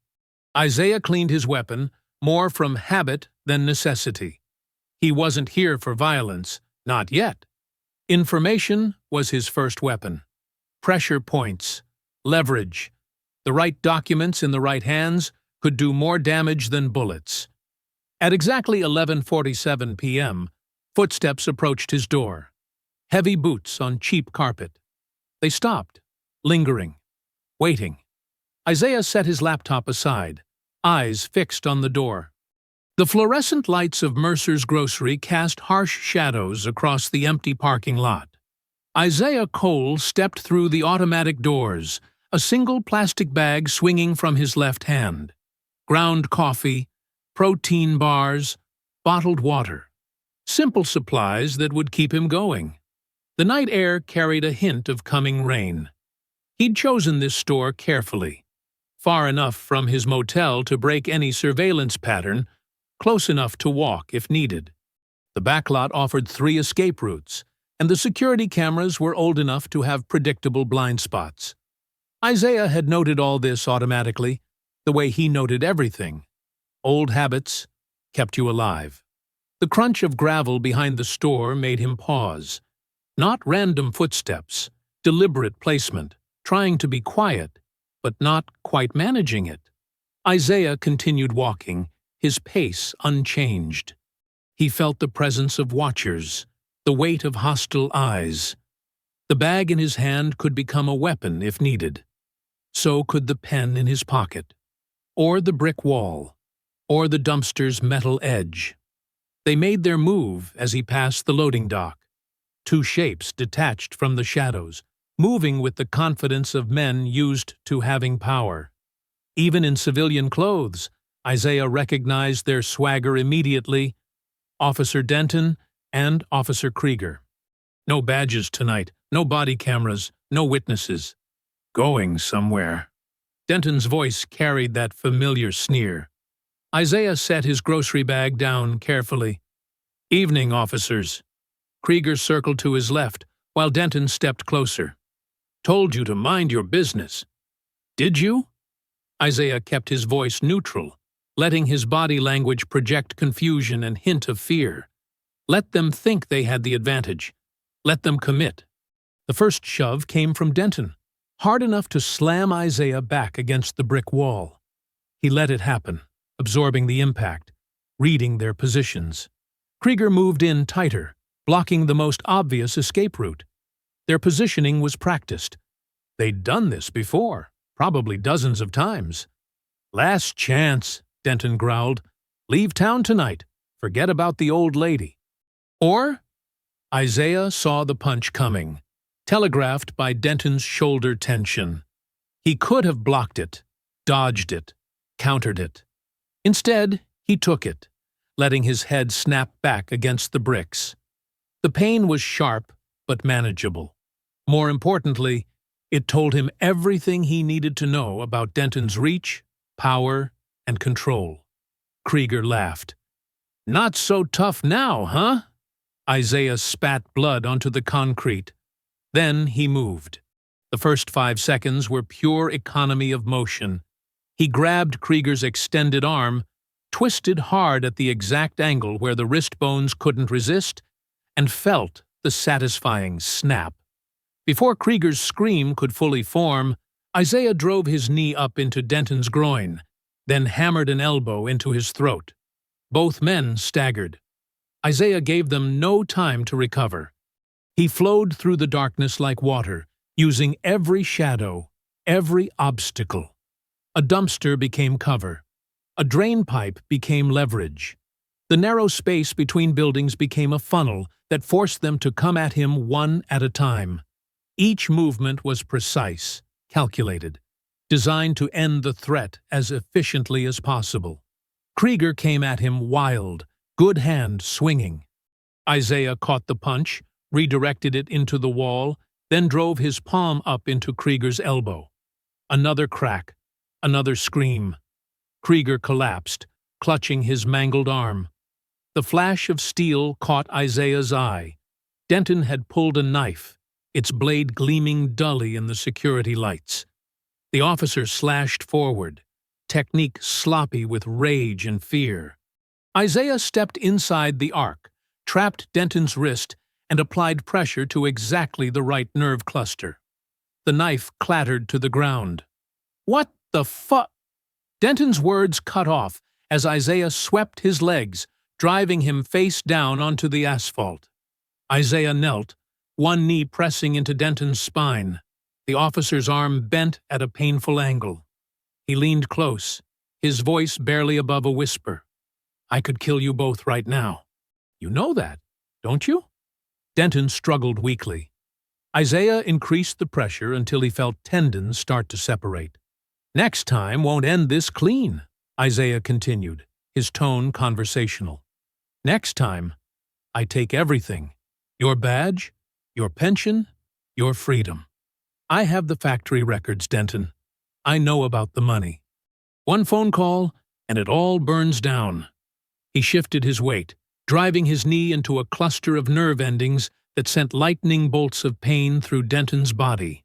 Isaiah cleaned his weapon, more from habit than necessity. He wasn't here for violence, not yet. Information was his first weapon. Pressure points, leverage. The right documents in the right hands could do more damage than bullets. At exactly 11:47 p.m., footsteps approached his door. Heavy boots on cheap carpet. They stopped, lingering, waiting. Isaiah set his laptop aside, eyes fixed on the door. The fluorescent lights of Mercer's grocery cast harsh shadows across the empty parking lot. Isaiah Cole stepped through the automatic doors, a single plastic bag swinging from his left hand. Ground coffee, protein bars, bottled water. Simple supplies that would keep him going. The night air carried a hint of coming rain. He'd chosen this store carefully. Far enough from his motel to break any surveillance pattern, close enough to walk if needed. The backlot offered 3 escape routes, and the security cameras were old enough to have predictable blind spots. Isaiah had noted all this automatically, the way he noted everything. Old habits kept you alive. The crunch of gravel behind the store made him pause. Not random footsteps, deliberate placement, trying to be quiet, but not quite managing it. Isaiah continued walking, his pace unchanged. He felt the presence of watchers, the weight of hostile eyes. The bag in his hand could become a weapon if needed. So could the pen in his pocket, or the brick wall, or the dumpster's metal edge. They made their move as he passed the loading dock. 2 shapes detached from the shadows, moving with the confidence of men used to having power. Even in civilian clothes, Isaiah recognized their swagger immediately: Officer Denton and Officer Krieger. No badges tonight, no body cameras, no witnesses. Going somewhere. Denton's voice carried that familiar sneer. Isaiah set his grocery bag down carefully. "Evening, officers." Krieger circled to his left, while Denton stepped closer. "Told you to mind your business." "Did you?" Isaiah kept his voice neutral, letting his body language project confusion and hint of fear. Let them think they had the advantage. Let them commit. The first shove came from Denton, hard enough to slam Isaiah back against the brick wall. He let it happen, absorbing the impact, reading their positions. Krieger moved in tighter, blocking the most obvious escape route. Their positioning was practiced. They'd done this before, probably dozens of times. "Last chance," Denton growled. "Leave town tonight. Forget about the old lady." Or? Isaiah saw the punch coming, telegraphed by Denton's shoulder tension. He could have blocked it, dodged it, countered it. Instead, he took it, letting his head snap back against the bricks. The pain was sharp, but manageable. More importantly, it told him everything he needed to know about Denton's reach, power, and control. Krieger laughed. "Not so tough now, huh?" Isaiah spat blood onto the concrete. Then he moved. The first 5 seconds were pure economy of motion. He grabbed Krieger's extended arm, twisted hard at the exact angle where the wrist bones couldn't resist, and felt the satisfying snap. Before Krieger's scream could fully form, Isaiah drove his knee up into Denton's groin, then hammered an elbow into his throat. Both men staggered. Isaiah gave them no time to recover. He flowed through the darkness like water, using every shadow, every obstacle. A dumpster became cover. A drain pipe became leverage. The narrow space between buildings became a funnel that forced them to come at him one at a time. Each movement was precise, calculated, designed to end the threat as efficiently as possible. Krieger came at him wild, good hand swinging. Isaiah caught the punch, redirected it into the wall, then drove his palm up into Krieger's elbow. Another crack, another scream. Krieger collapsed, clutching his mangled arm. The flash of steel caught Isaiah's eye. Denton had pulled a knife, its blade gleaming dully in the security lights. The officer slashed forward, technique sloppy with rage and fear. Isaiah stepped inside the arc, trapped Denton's wrist, and applied pressure to exactly the right nerve cluster. The knife clattered to the ground. "What the fu—" Denton's words cut off as Isaiah swept his legs, driving him face down onto the asphalt. Isaiah knelt, one knee pressing into Denton's spine. The officer's arm bent at a painful angle. He leaned close, his voice barely above a whisper. "I could kill you both right now. You know that, don't you?" Denton struggled weakly. Isaiah increased the pressure until he felt tendons start to separate. "Next time won't end this clean," Isaiah continued, his tone conversational. "Next time, I take everything. Your badge, your pension, your freedom. I have the factory records, Denton. I know about the money. One phone call, and it all burns down." He shifted his weight, driving his knee into a cluster of nerve endings that sent lightning bolts of pain through Denton's body.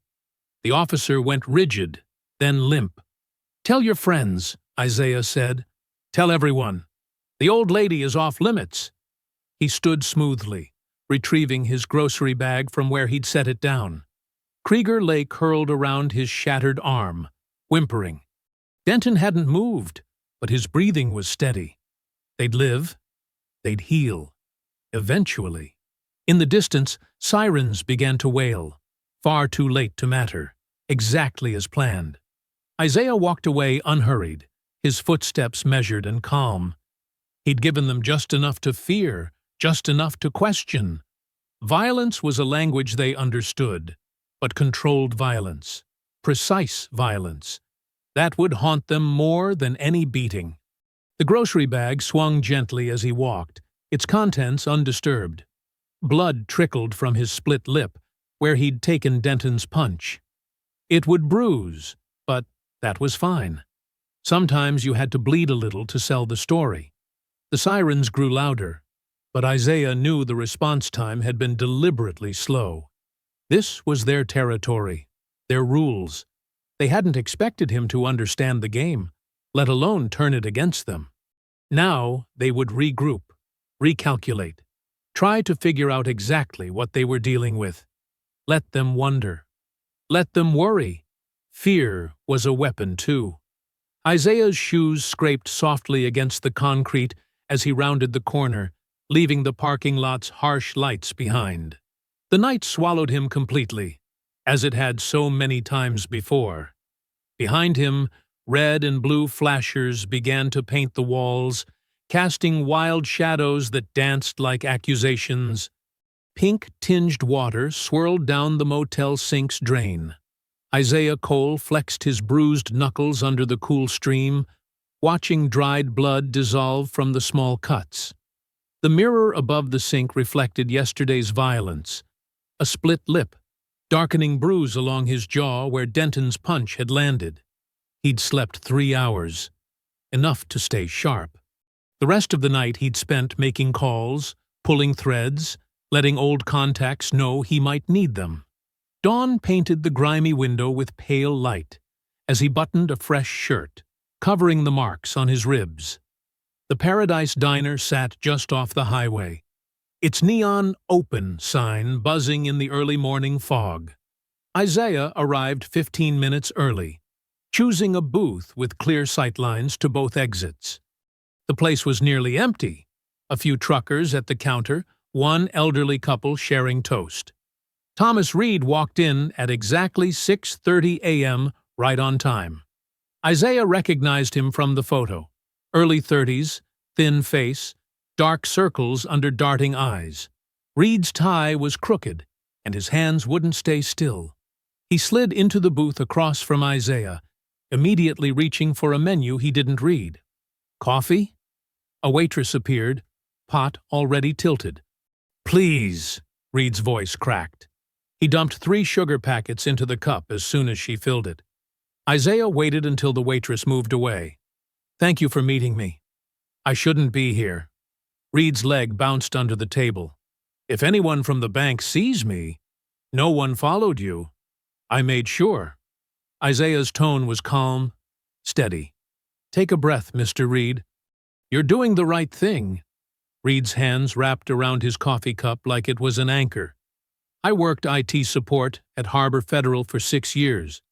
The officer went rigid, then limp. "Tell your friends," Isaiah said. "Tell everyone. The old lady is off limits." He stood smoothly, retrieving his grocery bag from where he'd set it down. Krieger lay curled around his shattered arm, whimpering. Denton hadn't moved, but his breathing was steady. They'd live. They'd heal. Eventually. In the distance, sirens began to wail. Far too late to matter. Exactly as planned. Isaiah walked away unhurried, his footsteps measured and calm. He'd given them just enough to fear, just enough to question. Violence was a language they understood, but controlled violence, precise violence. That would haunt them more than any beating. The grocery bag swung gently as he walked, its contents undisturbed. Blood trickled from his split lip, where he'd taken Denton's punch. It would bruise, but that was fine. Sometimes you had to bleed a little to sell the story. The sirens grew louder, but Isaiah knew the response time had been deliberately slow. This was their territory, their rules. They hadn't expected him to understand the game, let alone turn it against them. Now they would regroup, recalculate, try to figure out exactly what they were dealing with. Let them wonder. Let them worry. Fear was a weapon, too. Isaiah's shoes scraped softly against the concrete as he rounded the corner, leaving the parking lot's harsh lights behind. The night swallowed him completely, as it had so many times before. Behind him, red and blue flashers began to paint the walls, casting wild shadows that danced like accusations. Pink-tinged water swirled down the motel sink's drain. Isaiah Cole flexed his bruised knuckles under the cool stream, watching dried blood dissolve from the small cuts. The mirror above the sink reflected yesterday's violence, a split lip, darkening bruise along his jaw where Denton's punch had landed. He'd slept 3 hours, enough to stay sharp. The rest of the night he'd spent making calls, pulling threads, letting old contacts know he might need them. Dawn painted the grimy window with pale light as he buttoned a fresh shirt, covering the marks on his ribs. The Paradise Diner sat just off the highway, its neon "open" sign buzzing in the early morning fog. Isaiah arrived 15 minutes early, choosing a booth with clear sightlines to both exits. The place was nearly empty, a few truckers at the counter, one elderly couple sharing toast. Thomas Reed walked in at exactly 6:30 a.m., right on time. Isaiah recognized him from the photo. Early 30s, thin face, dark circles under darting eyes. Reed's tie was crooked, and his hands wouldn't stay still. He slid into the booth across from Isaiah, immediately reaching for a menu he didn't read. Coffee? A waitress appeared, pot already tilted. "Please," Reed's voice cracked. He dumped 3 sugar packets into the cup as soon as she filled it. Isaiah waited until the waitress moved away. "Thank you for meeting me. I shouldn't be here." Reed's leg bounced under the table. "If anyone from the bank sees me, no one followed you. I made sure." Isaiah's tone was calm, steady. "Take a breath, Mr. Reed. You're doing the right thing." Reed's hands wrapped around his coffee cup like it was an anchor. "I worked IT support at Harbor Federal for 6 years.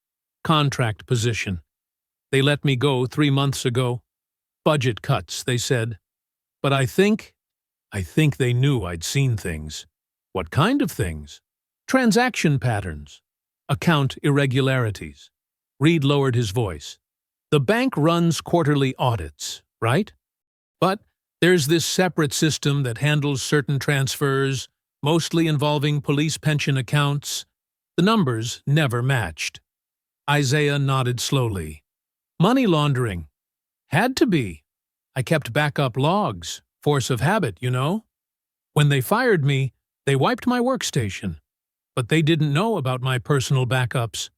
Contract position. They let me go 3 months ago. Budget cuts, they said. But I think they knew I'd seen things." "What kind of things?" "Transaction patterns. Account irregularities." Reed lowered his voice. "The bank runs quarterly audits, right? But there's this separate system that handles certain transfers, mostly involving police pension accounts. The numbers never matched." Isaiah nodded slowly. "Money laundering. Had to be. I kept backup logs, force of habit, you know. When they fired me, they wiped my workstation. But they didn't know about my personal backups."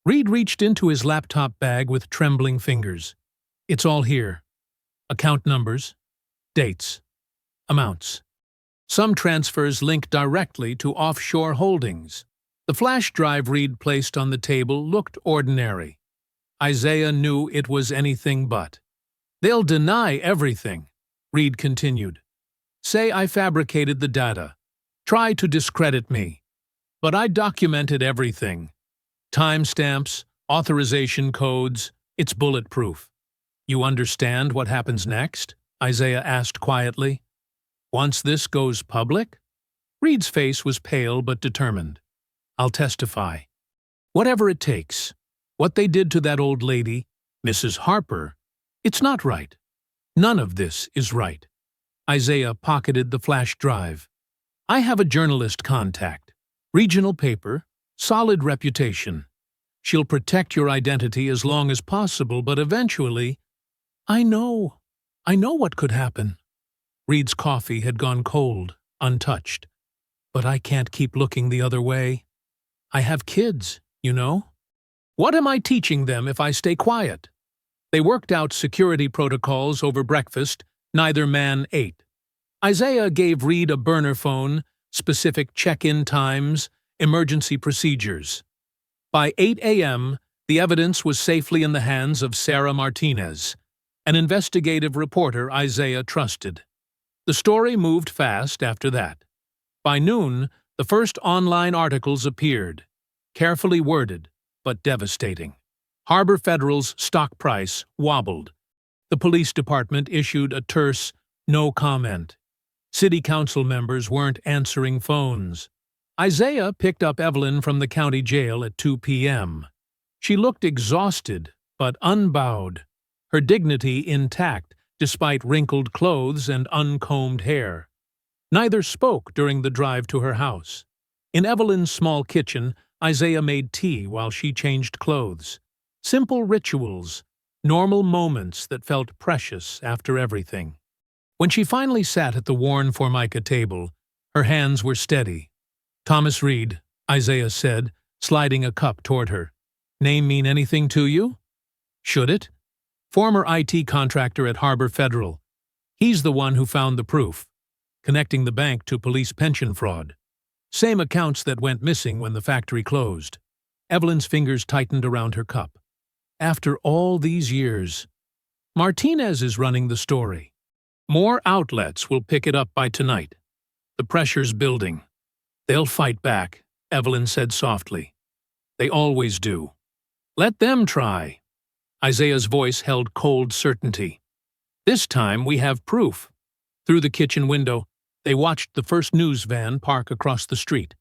Reed reached into his laptop bag with trembling fingers. "It's all here. Account numbers, dates, amounts. Some transfers link directly to offshore holdings." The flash drive Reed placed on the table looked ordinary. Isaiah knew it was anything but. "They'll deny everything," Reed continued. "Say I fabricated the data. Try to discredit me. But I documented everything. Timestamps, authorization codes, it's bulletproof." "You understand what happens next?" Isaiah asked quietly. "Once this goes public?" Reed's face was pale but determined. "I'll testify. Whatever it takes. What they did to that old lady, Mrs. Harper, it's not right. None of this is right." Isaiah pocketed the flash drive. "I have a journalist contact. Regional paper, solid reputation. She'll protect your identity as long as possible, but eventually—" I know what could happen." Reed's coffee had gone cold, untouched. "But I can't keep looking the other way. I have kids, you know. What am I teaching them if I stay quiet?" They worked out security protocols over breakfast. Neither man ate. Isaiah gave Reed a burner phone, specific check-in times, emergency procedures. By 8 a.m., the evidence was safely in the hands of Sarah Martinez, an investigative reporter Isaiah trusted. The story moved fast after that. By noon, the first online articles appeared, carefully worded, but devastating. Harbor Federal's stock price wobbled. The police department issued a terse no comment. City council members weren't answering phones. Isaiah picked up Evelyn from the county jail at 2 p.m. She looked exhausted, but unbowed, her dignity intact despite wrinkled clothes and uncombed hair. Neither spoke during the drive to her house. In Evelyn's small kitchen, Isaiah made tea while she changed clothes. Simple rituals, normal moments that felt precious after everything. When she finally sat at the worn Formica table, her hands were steady. "Thomas Reed," Isaiah said, sliding a cup toward her. "Name mean anything to you?" "Should it?" "Former IT contractor at Harbor Federal. He's the one who found the proof, connecting the bank to police pension fraud. Same accounts that went missing when the factory closed." Evelyn's fingers tightened around her cup. "After all these years, Martinez is running the story. More outlets will pick it up by tonight. The pressure's building. They'll fight back," Evelyn said softly. "They always do. Let them try." Isaiah's voice held cold certainty. "This time we have proof." Through the kitchen window, they watched the first news van park across the street.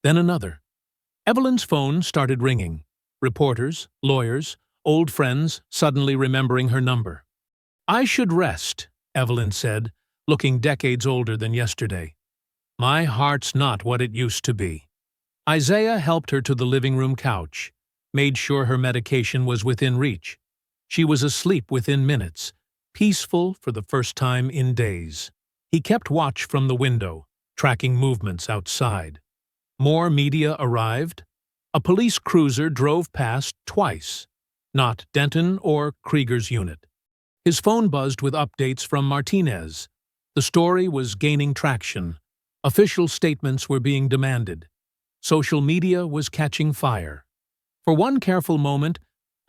Then another. Evelyn's phone started ringing. Reporters, lawyers, old friends suddenly remembering her number. "I should rest," Evelyn said, looking decades older than yesterday. "My heart's not what it used to be." Isaiah helped her to the living room couch, made sure her medication was within reach. She was asleep within minutes, peaceful for the first time in days. He kept watch from the window, tracking movements outside. More media arrived. A police cruiser drove past twice, not Denton or Krieger's unit. His phone buzzed with updates from Martinez. The story was gaining traction. Official statements were being demanded. Social media was catching fire. For one careful moment,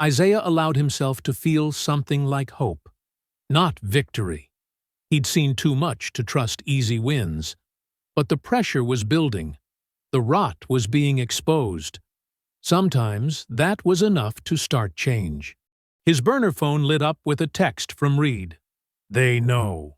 Isaiah allowed himself to feel something like hope. Not victory. He'd seen too much to trust easy wins. But the pressure was building. The rot was being exposed. Sometimes that was enough to start change. His burner phone lit up with a text from Reed. "They know."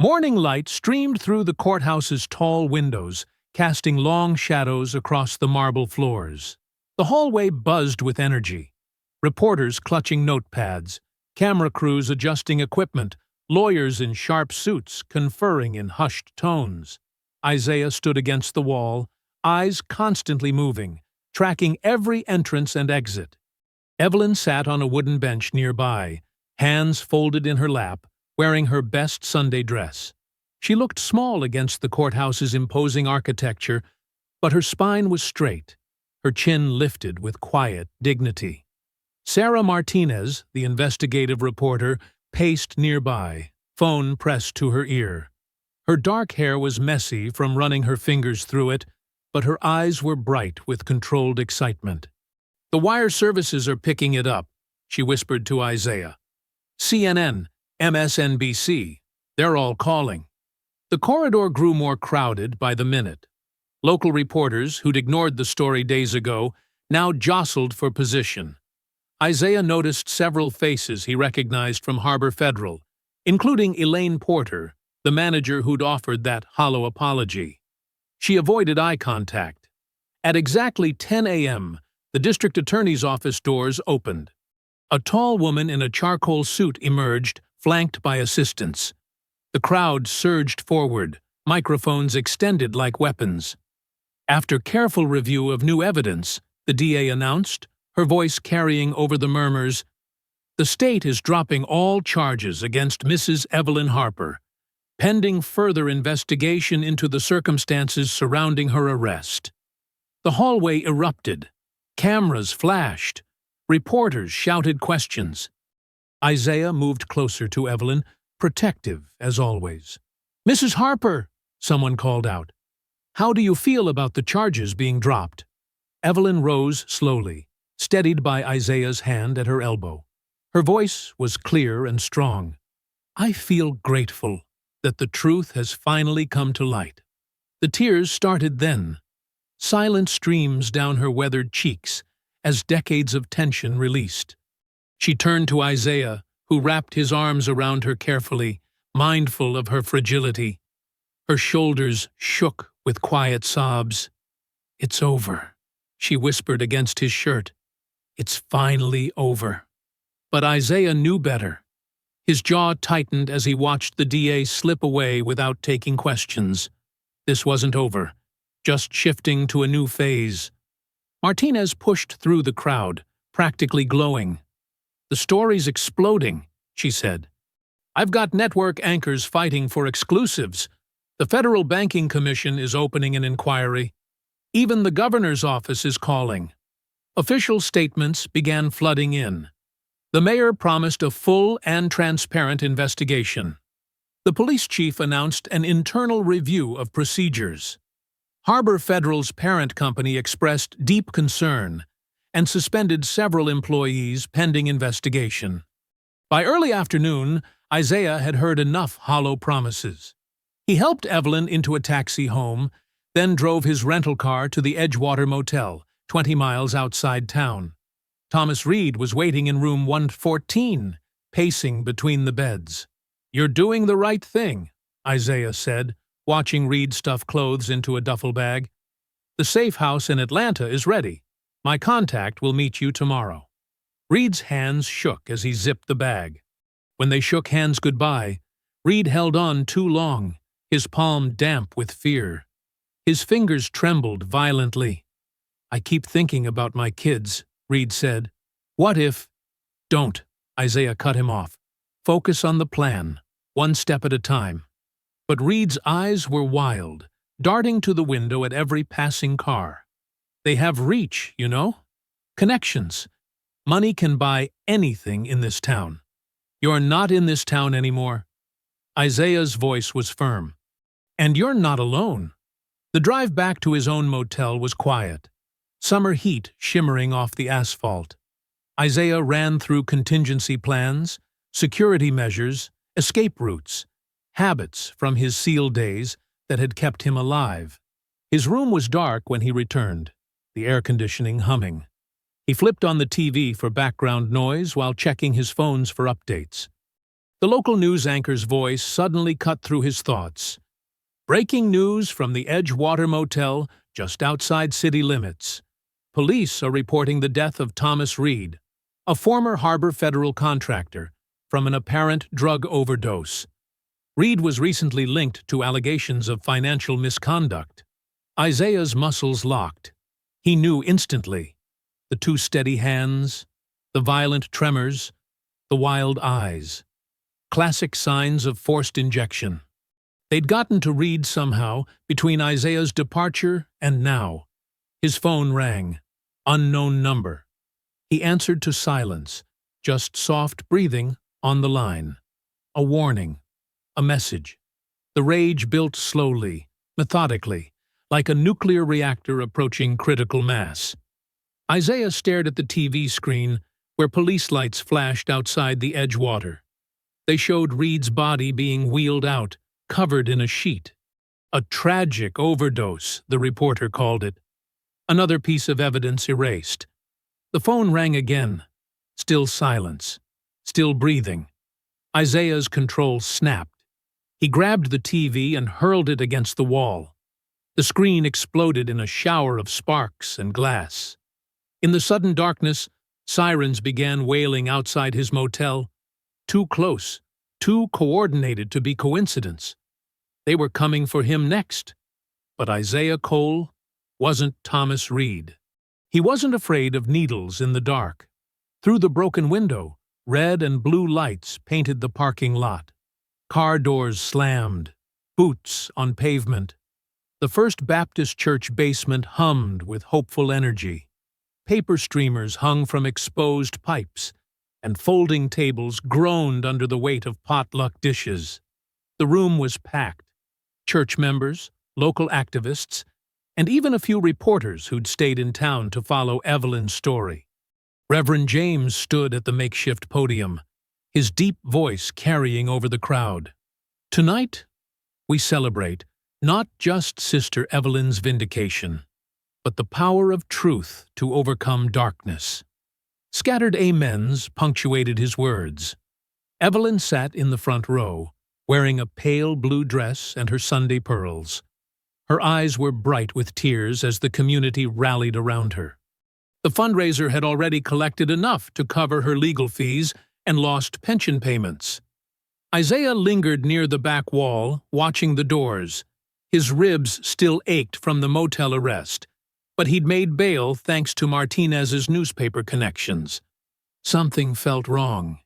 Morning light streamed through the courthouse's tall windows, casting long shadows across the marble floors. The hallway buzzed with energy. Reporters clutching notepads, camera crews adjusting equipment, lawyers in sharp suits conferring in hushed tones. Isaiah stood against the wall, eyes constantly moving, tracking every entrance and exit. Evelyn sat on a wooden bench nearby, hands folded in her lap, wearing her best Sunday dress. She looked small against the courthouse's imposing architecture, but her spine was straight, her chin lifted with quiet dignity. Sarah Martinez, the investigative reporter, paced nearby, phone pressed to her ear. Her dark hair was messy from running her fingers through it, but her eyes were bright with controlled excitement. "The wire services are picking it up," she whispered to Isaiah. "CNN, MSNBC, they're all calling." The corridor grew more crowded by the minute. Local reporters, who'd ignored the story days ago, now jostled for position. Isaiah noticed several faces he recognized from Harbor Federal, including Elaine Porter, the manager who'd offered that hollow apology. She avoided eye contact. At exactly 10 a.m., the district attorney's office doors opened. A tall woman in a charcoal suit emerged, flanked by assistants. The crowd surged forward, microphones extended like weapons. After careful review of new evidence, the DA announced, her voice carrying over the murmurs, "The state is dropping all charges against Mrs. Evelyn Harper, pending further investigation into the circumstances surrounding her arrest." The hallway erupted. Cameras flashed. Reporters shouted questions. Isaiah moved closer to Evelyn, protective as always. "Mrs. Harper," someone called out. "How do you feel about the charges being dropped?" Evelyn rose slowly, steadied by Isaiah's hand at her elbow. Her voice was clear and strong. "I feel grateful that the truth has finally come to light." The tears started then, silent streams down her weathered cheeks as decades of tension released. She turned to Isaiah, who wrapped his arms around her carefully, mindful of her fragility. Her shoulders shook with quiet sobs. "It's over," she whispered against his shirt. "It's finally over." But Isaiah knew better. His jaw tightened as he watched the DA slip away without taking questions. This wasn't over, just shifting to a new phase. Martinez pushed through the crowd, practically glowing. "The story's exploding," she said. "I've got network anchors fighting for exclusives. The Federal Banking Commission is opening an inquiry. Even the governor's office is calling." Official statements began flooding in. The mayor promised a full and transparent investigation. The police chief announced an internal review of procedures. Harbor Federal's parent company expressed deep concern and suspended several employees pending investigation. By early afternoon, Isaiah had heard enough hollow promises. He helped Evelyn into a taxi home, then drove his rental car to the Edgewater Motel, 20 miles outside town. Thomas Reed was waiting in room 114, pacing between the beds. "You're doing the right thing," Isaiah said, watching Reed stuff clothes into a duffel bag. "The safe house in Atlanta is ready. My contact will meet you tomorrow." Reed's hands shook as he zipped the bag. When they shook hands goodbye, Reed held on too long, his palm damp with fear. His fingers trembled violently. "I keep thinking about my kids," Reed said. "What if—" "Don't," Isaiah cut him off. "Focus on the plan, one step at a time." But Reed's eyes were wild, darting to the window at every passing car. "They have reach, you know? Connections. Money can buy anything in this town. You're not in this town anymore." Isaiah's voice was firm. "And you're not alone." The drive back to his own motel was quiet, summer heat shimmering off the asphalt. Isaiah ran through contingency plans, security measures, escape routes, habits from his SEAL days that had kept him alive. His room was dark when he returned, the air conditioning humming. He flipped on the TV for background noise while checking his phones for updates. The local news anchor's voice suddenly cut through his thoughts. "Breaking news from the Edgewater Motel, just outside city limits. Police are reporting the death of Thomas Reed, a former Harbor Federal contractor, from an apparent drug overdose. Reed was recently linked to allegations of financial misconduct." Isaiah's muscles locked. He knew instantly. The two steady hands, the violent tremors, the wild eyes. Classic signs of forced injection. They'd gotten to Reed somehow between Isaiah's departure and now. His phone rang. Unknown number. He answered to silence, just soft breathing on the line. A warning. A message. The rage built slowly, methodically, like a nuclear reactor approaching critical mass. Isaiah stared at the TV screen where police lights flashed outside the Edgewater. They showed Reed's body being wheeled out, covered in a sheet. "A tragic overdose," the reporter called it. Another piece of evidence erased. The phone rang again. Still silence. Still breathing. Isaiah's control snapped. He grabbed the TV and hurled it against the wall. The screen exploded in a shower of sparks and glass. In the sudden darkness, sirens began wailing outside his motel. Too close, too coordinated to be coincidence. They were coming for him next. But Isaiah Cole wasn't Thomas Reed. He wasn't afraid of needles in the dark. Through the broken window, red and blue lights painted the parking lot. Car doors slammed, boots on pavement. The First Baptist Church basement hummed with hopeful energy. Paper streamers hung from exposed pipes, and folding tables groaned under the weight of potluck dishes. The room was packed. Church members, local activists, and even a few reporters who'd stayed in town to follow Evelyn's story. Reverend James stood at the makeshift podium, his deep voice carrying over the crowd. "Tonight, we celebrate not just Sister Evelyn's vindication, but the power of truth to overcome darkness." Scattered amens punctuated his words. Evelyn sat in the front row, wearing a pale blue dress and her Sunday pearls. Her eyes were bright with tears as the community rallied around her. The fundraiser had already collected enough to cover her legal fees and lost pension payments. Isaiah lingered near the back wall, watching the doors. His ribs still ached from the motel arrest, but he'd made bail thanks to Martinez's newspaper connections. Something felt wrong.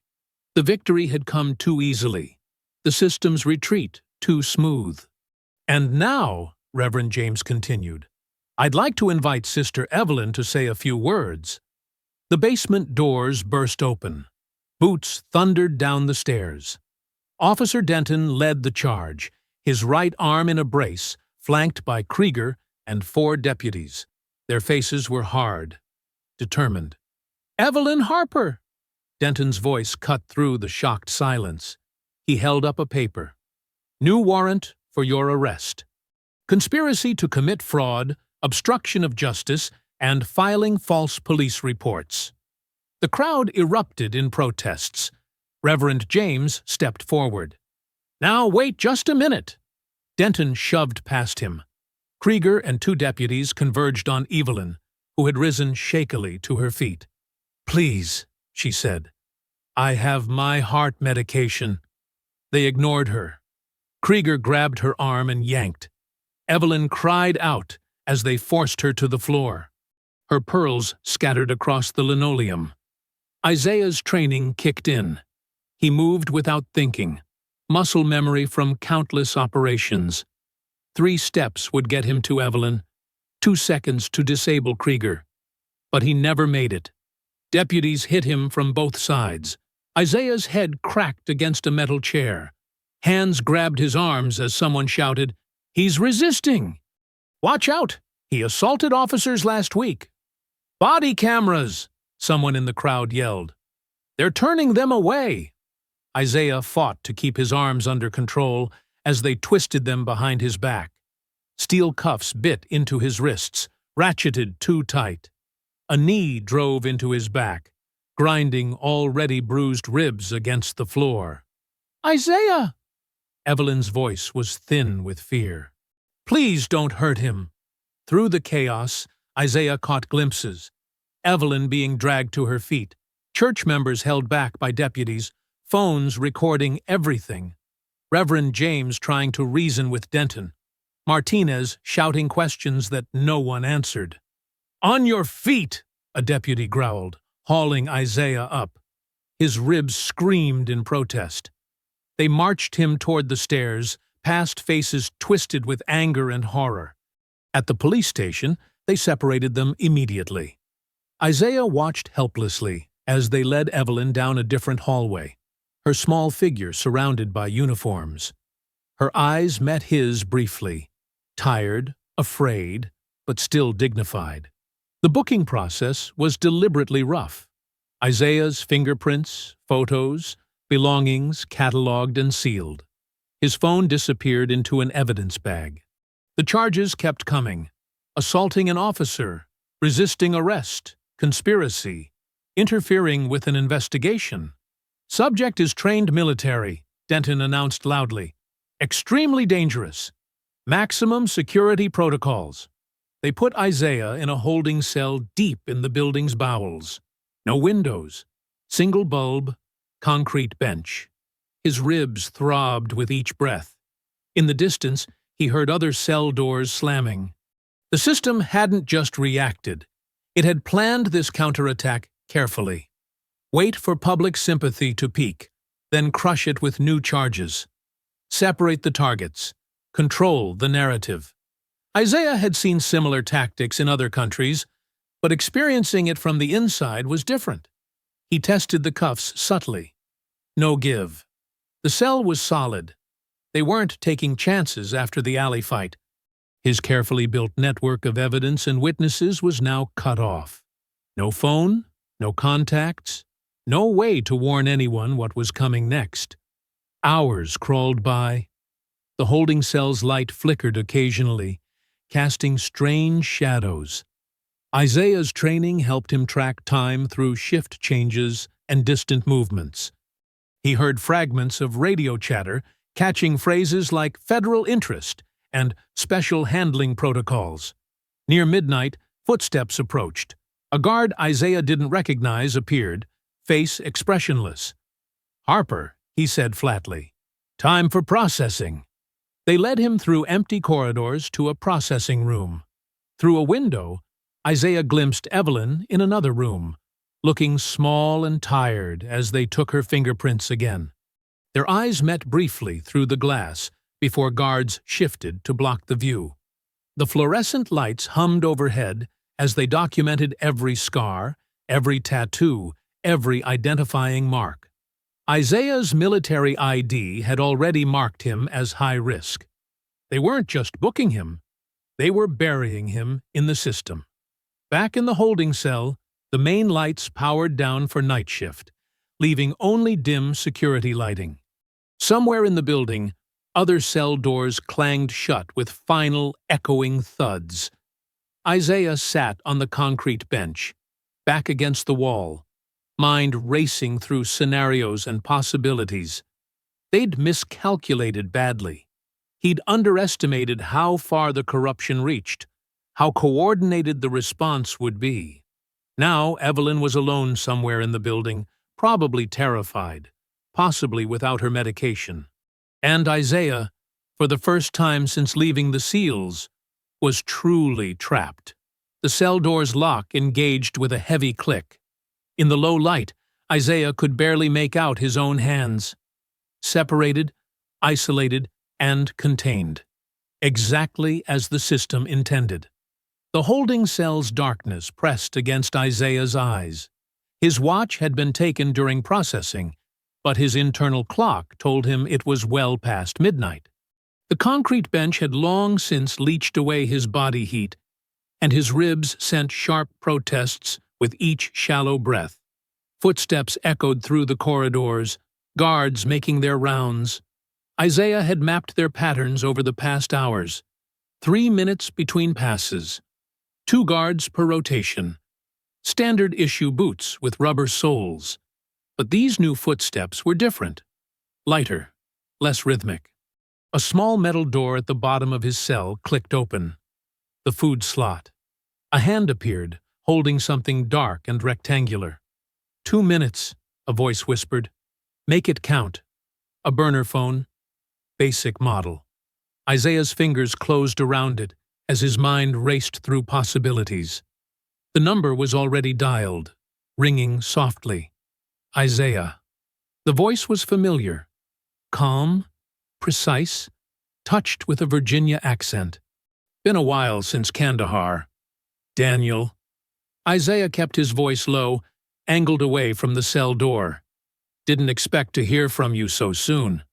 The victory had come too easily, the system's retreat too smooth. "And now," Reverend James continued, "I'd like to invite Sister Evelyn to say a few words." The basement doors burst open. Boots thundered down the stairs. Officer Denton led the charge, his right arm in a brace, flanked by Krieger and 4 deputies. Their faces were hard, determined. "Evelyn Harper!" Denton's voice cut through the shocked silence. He held up a paper. "New warrant for your arrest. Conspiracy to commit fraud, obstruction of justice, and filing false police reports." The crowd erupted in protests. Reverend James stepped forward. "Now wait just a minute." Denton shoved past him. Krieger and 2 deputies converged on Evelyn, who had risen shakily to her feet. "Please," she said. "I have my heart medication." They ignored her. Krieger grabbed her arm and yanked. Evelyn cried out as they forced her to the floor. Her pearls scattered across the linoleum. Isaiah's training kicked in. He moved without thinking, muscle memory from countless operations. 3 steps would get him to Evelyn, 2 seconds to disable Krieger. But he never made it. Deputies hit him from both sides. Isaiah's head cracked against a metal chair. Hands grabbed his arms as someone shouted, "He's resisting! Watch out! He assaulted officers last week!" "Body cameras!" someone in the crowd yelled. "They're turning them away!" Isaiah fought to keep his arms under control as they twisted them behind his back. Steel cuffs bit into his wrists, ratcheted too tight. A knee drove into his back, grinding already bruised ribs against the floor. "Isaiah!" Evelyn's voice was thin with fear. "Please don't hurt him." Through the chaos, Isaiah caught glimpses. Evelyn being dragged to her feet, church members held back by deputies, phones recording everything. Reverend James trying to reason with Denton. Martinez shouting questions that no one answered. "On your feet!" a deputy growled, hauling Isaiah up. His ribs screamed in protest. They marched him toward the stairs, past faces twisted with anger and horror. At the police station, they separated them immediately. Isaiah watched helplessly as they led Evelyn down a different hallway, her small figure surrounded by uniforms. Her eyes met his briefly, tired, afraid, but still dignified. The booking process was deliberately rough. Isaiah's fingerprints, photos, belongings catalogued and sealed. His phone disappeared into an evidence bag. The charges kept coming. Assaulting an officer, resisting arrest, conspiracy, interfering with an investigation. "Subject is trained military," Denton announced loudly. "Extremely dangerous. Maximum security protocols." They put Isaiah in a holding cell deep in the building's bowels. No windows. Single bulb, concrete bench. His ribs throbbed with each breath. In the distance, he heard other cell doors slamming. The system hadn't just reacted. It had planned this counterattack carefully. Wait for public sympathy to peak, then crush it with new charges. Separate the targets. Control the narrative. Isaiah had seen similar tactics in other countries, but experiencing it from the inside was different. He tested the cuffs subtly. No give. The cell was solid. They weren't taking chances after the alley fight. His carefully built network of evidence and witnesses was now cut off. No phone, no contacts, no way to warn anyone what was coming next. Hours crawled by. The holding cell's light flickered occasionally, casting strange shadows. Isaiah's training helped him track time through shift changes and distant movements. He heard fragments of radio chatter, catching phrases like federal interest and special handling protocols. Near midnight, footsteps approached. A guard Isaiah didn't recognize appeared, face expressionless. "Harper," he said flatly. "Time for processing." They led him through empty corridors to a processing room. Through a window, Isaiah glimpsed Evelyn in another room, looking small and tired as they took her fingerprints again. Their eyes met briefly through the glass before guards shifted to block the view. The fluorescent lights hummed overhead as they documented every scar, every tattoo, every identifying mark. Isaiah's military ID had already marked him as high risk. They weren't just booking him, they were burying him in the system. Back in the holding cell, the main lights powered down for night shift, leaving only dim security lighting. Somewhere in the building, other cell doors clanged shut with final, echoing thuds. Isaiah sat on the concrete bench, back against the wall, mind racing through scenarios and possibilities. They'd miscalculated badly. He'd underestimated how far the corruption reached, how coordinated the response would be. Now Evelyn was alone somewhere in the building, probably terrified, possibly without her medication. And Isaiah, for the first time since leaving the SEALs, was truly trapped. The cell door's lock engaged with a heavy click. In the low light, Isaiah could barely make out his own hands. Separated, isolated, and contained. Exactly as the system intended. The holding cell's darkness pressed against Isaiah's eyes. His watch had been taken during processing, but his internal clock told him it was well past midnight. The concrete bench had long since leached away his body heat, and his ribs sent sharp protests with each shallow breath. Footsteps echoed through the corridors, guards making their rounds. Isaiah had mapped their patterns over the past hours. 3 minutes between passes. 2 guards per rotation. Standard issue boots with rubber soles. But these new footsteps were different. Lighter, less rhythmic. A small metal door at the bottom of his cell clicked open. The food slot. A hand appeared, holding something dark and rectangular. 2 minutes, a voice whispered. Make it count. A burner phone. Basic model. Isaiah's fingers closed around it as his mind raced through possibilities. The number was already dialed, ringing softly. Isaiah. The voice was familiar. Calm, precise, touched with a Virginia accent. Been a while since Kandahar. Daniel. Isaiah kept his voice low, angled away from the cell door. Didn't expect to hear from you so soon.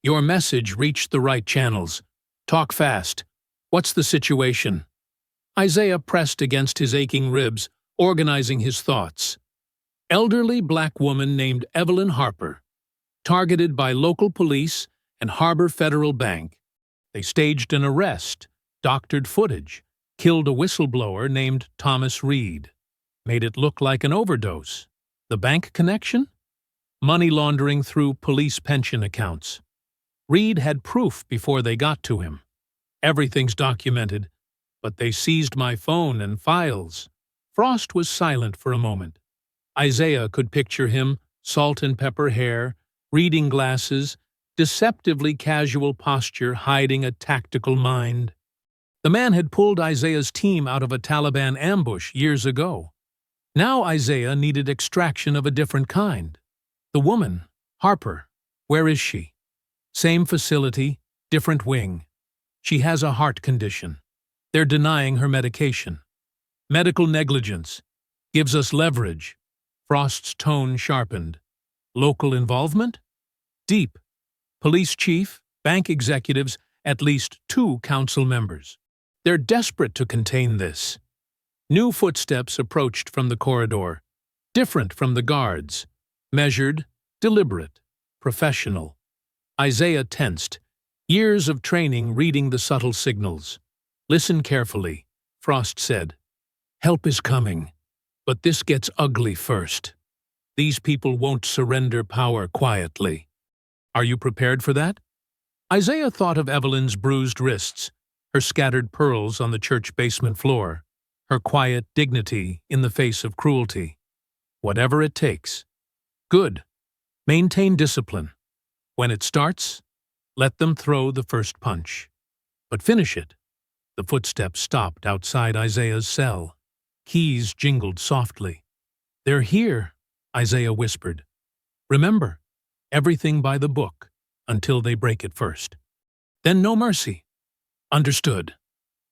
Your message reached the right channels. Talk fast. What's the situation? Isaiah pressed against his aching ribs, organizing his thoughts. Elderly black woman named Evelyn Harper, targeted by local police and Harbor Federal Bank. They staged an arrest, doctored footage, killed a whistleblower named Thomas Reed. Made it look like an overdose. The bank connection? Money laundering through police pension accounts. Reed had proof before they got to him. Everything's documented, but they seized my phone and files. Frost was silent for a moment. Isaiah could picture him, salt and pepper hair, reading glasses, deceptively casual posture hiding a tactical mind. The man had pulled Isaiah's team out of a Taliban ambush years ago. Now Isaiah needed extraction of a different kind. The woman, Harper, where is she? Same facility, different wing. She has a heart condition. They're denying her medication. Medical negligence. Gives us leverage. Frost's tone sharpened. Local involvement? Deep. Police chief, bank executives, at least 2 council members. They're desperate to contain this. New footsteps approached from the corridor. Different from the guards. Measured, deliberate, professional. Isaiah tensed. Years of training reading the subtle signals. Listen carefully, Frost said. Help is coming, but this gets ugly first. These people won't surrender power quietly. Are you prepared for that? Isaiah thought of Evelyn's bruised wrists, her scattered pearls on the church basement floor, her quiet dignity in the face of cruelty. Whatever it takes. Good. Maintain discipline. When it starts, let them throw the first punch. But finish it. The footsteps stopped outside Isaiah's cell. Keys jingled softly. "They're here," Isaiah whispered. "Remember, everything by the book, until they break it first. Then no mercy." "Understood."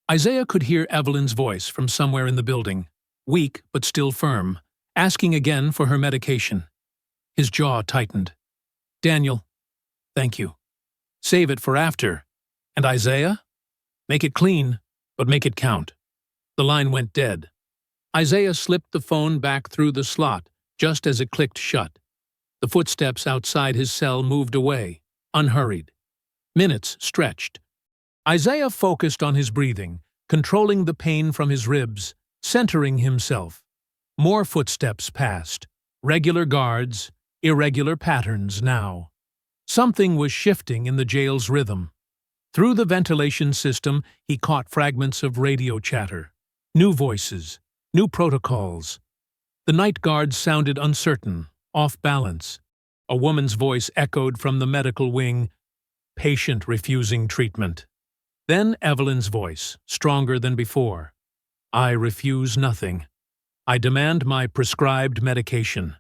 Isaiah could hear Evelyn's voice from somewhere in the building, weak but still firm, asking again for her medication. His jaw tightened. "Daniel, thank you. Save it for after. And Isaiah? Make it clean, but make it count." The line went dead. Isaiah slipped the phone back through the slot just as it clicked shut. The footsteps outside his cell moved away, unhurried. Minutes stretched. Isaiah focused on his breathing, controlling the pain from his ribs, centering himself. More footsteps passed. Regular guards, irregular patterns now. Something was shifting in the jail's rhythm. Through the ventilation system, he caught fragments of radio chatter. New voices, new protocols. The night guards sounded uncertain, off balance. A woman's voice echoed from the medical wing, patient refusing treatment. Then Evelyn's voice, stronger than before. "I refuse nothing. I demand my prescribed medication."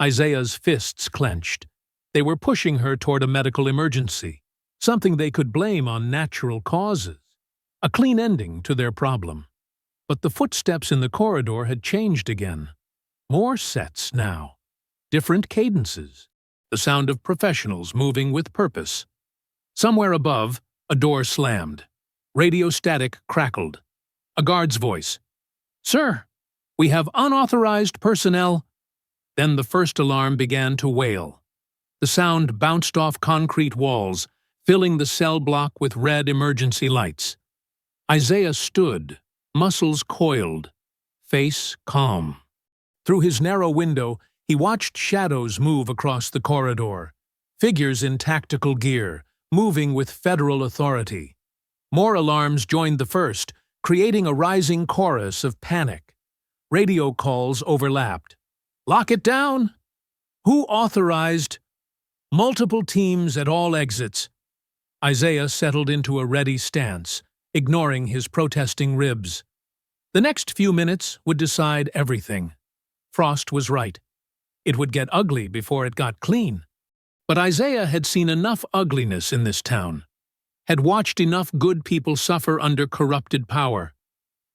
Isaiah's fists clenched. They were pushing her toward a medical emergency, something they could blame on natural causes. A clean ending to their problem. But the footsteps in the corridor had changed again. More sets now. Different cadences. The sound of professionals moving with purpose. Somewhere above, a door slammed. Radio static crackled. A guard's voice. "Sir, we have unauthorized personnel." Then the first alarm began to wail. The sound bounced off concrete walls, filling the cell block with red emergency lights. Isaiah stood, muscles coiled, face calm. Through his narrow window, he watched shadows move across the corridor, figures in tactical gear, moving with federal authority. More alarms joined the first, creating a rising chorus of panic. Radio calls overlapped. "Lock it down!" "Who authorized?" "Multiple teams at all exits." Isaiah settled into a ready stance, ignoring his protesting ribs. The next few minutes would decide everything. Frost was right. It would get ugly before it got clean. But Isaiah had seen enough ugliness in this town, had watched enough good people suffer under corrupted power.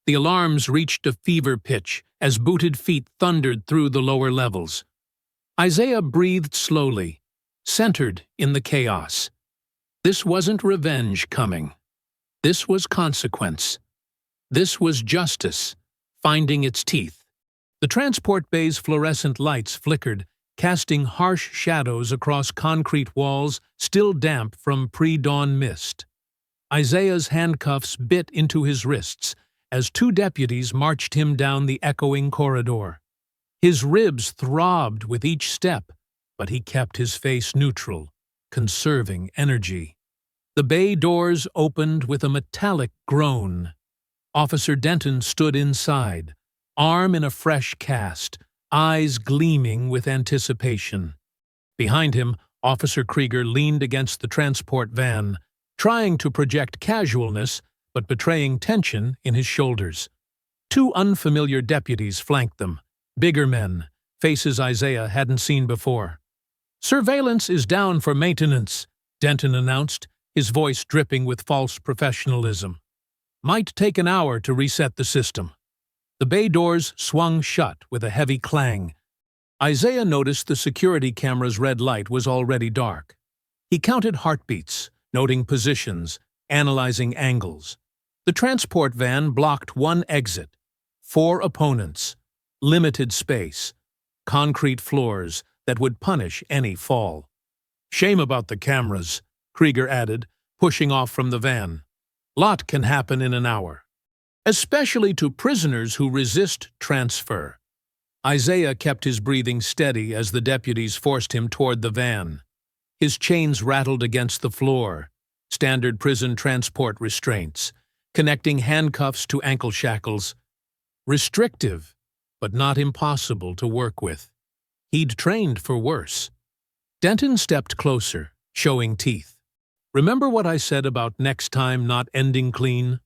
The alarms reached a fever pitch as booted feet thundered through the lower levels. Isaiah breathed slowly, centered in the chaos. This wasn't revenge coming. This was consequence. This was justice, finding its teeth. The transport bay's fluorescent lights flickered, casting harsh shadows across concrete walls still damp from pre-dawn mist. Isaiah's handcuffs bit into his wrists as two deputies marched him down the echoing corridor. His ribs throbbed with each step, but he kept his face neutral, conserving energy. The bay doors opened with a metallic groan. Officer Denton stood inside, arm in a fresh cast, eyes gleaming with anticipation. Behind him, Officer Krieger leaned against the transport van, trying to project casualness but betraying tension in his shoulders. Two unfamiliar deputies flanked them, bigger men, faces Isaiah hadn't seen before. "Surveillance is down for maintenance," Denton announced, his voice dripping with false professionalism. "Might take an hour to reset the system." The bay doors swung shut with a heavy clang. Isaiah noticed the security camera's red light was already dark. He counted heartbeats, noting positions, analyzing angles. The transport van blocked one exit. 4 opponents. Limited space. Concrete floors that would punish any fall. "Shame about the cameras," Krieger added, pushing off from the van. "Lot can happen in an hour. Especially to prisoners who resist transfer." Isaiah kept his breathing steady as the deputies forced him toward the van. His chains rattled against the floor, standard prison transport restraints, connecting handcuffs to ankle shackles. Restrictive, but not impossible to work with. He'd trained for worse. Denton stepped closer, showing teeth. "Remember what I said about next time not ending clean?"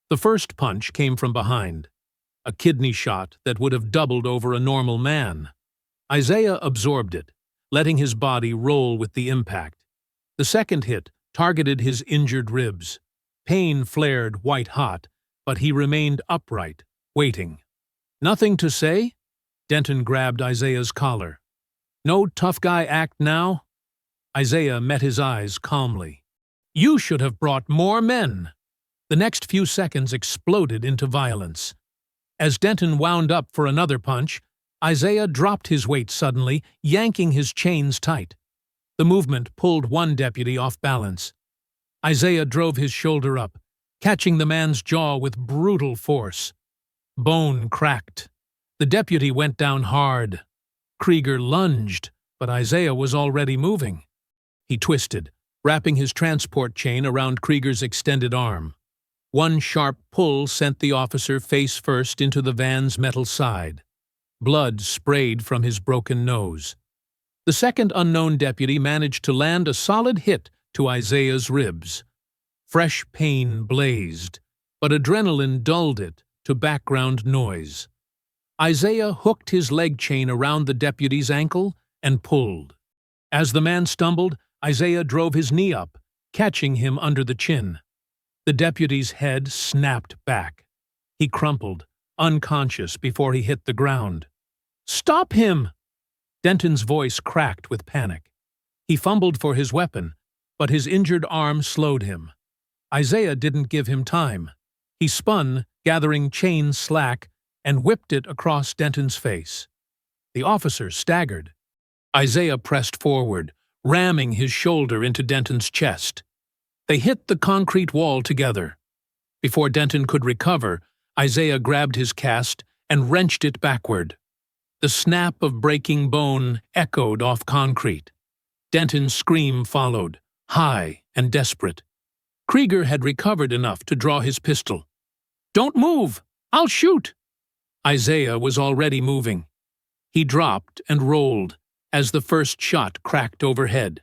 The first punch came from behind. a kidney shot that would have doubled over a normal man. Isaiah absorbed it, letting his body roll with the impact. The second hit targeted his injured ribs. Pain flared white-hot, but he remained upright, waiting. "Nothing to say?" Denton grabbed Isaiah's collar. "No tough guy act now?" Isaiah met his eyes calmly. "You should have brought more men." The next few seconds exploded into violence. As Denton wound up for another punch, Isaiah dropped his weight suddenly, yanking his chains tight. The movement pulled one deputy off balance. Isaiah drove his shoulder up, catching the man's jaw with brutal force. Bone cracked. The deputy went down hard. Krieger lunged, but Isaiah was already moving. He twisted, wrapping his transport chain around Krieger's extended arm. One sharp pull sent the officer face first into the van's metal side. Blood sprayed from his broken nose. The second unknown deputy managed to land a solid hit to Isaiah's ribs. Fresh pain blazed, but adrenaline dulled it to background noise. Isaiah hooked his leg chain around the deputy's ankle and pulled. As the man stumbled, Isaiah drove his knee up, catching him under the chin. The deputy's head snapped back. He crumpled, unconscious before he hit the ground. "Stop him!" Denton's voice cracked with panic. He fumbled for his weapon, but his injured arm slowed him. Isaiah didn't give him time. He spun, gathering chain slack, and whipped it across Denton's face. The officer staggered. Isaiah pressed forward, ramming his shoulder into Denton's chest. They hit the concrete wall together. Before Denton could recover, Isaiah grabbed his cast and wrenched it backward. The snap of breaking bone echoed off concrete. Denton's scream followed, high and desperate. Krieger had recovered enough to draw his pistol. "Don't move! I'll shoot!" Isaiah was already moving. He dropped and rolled as the first shot cracked overhead.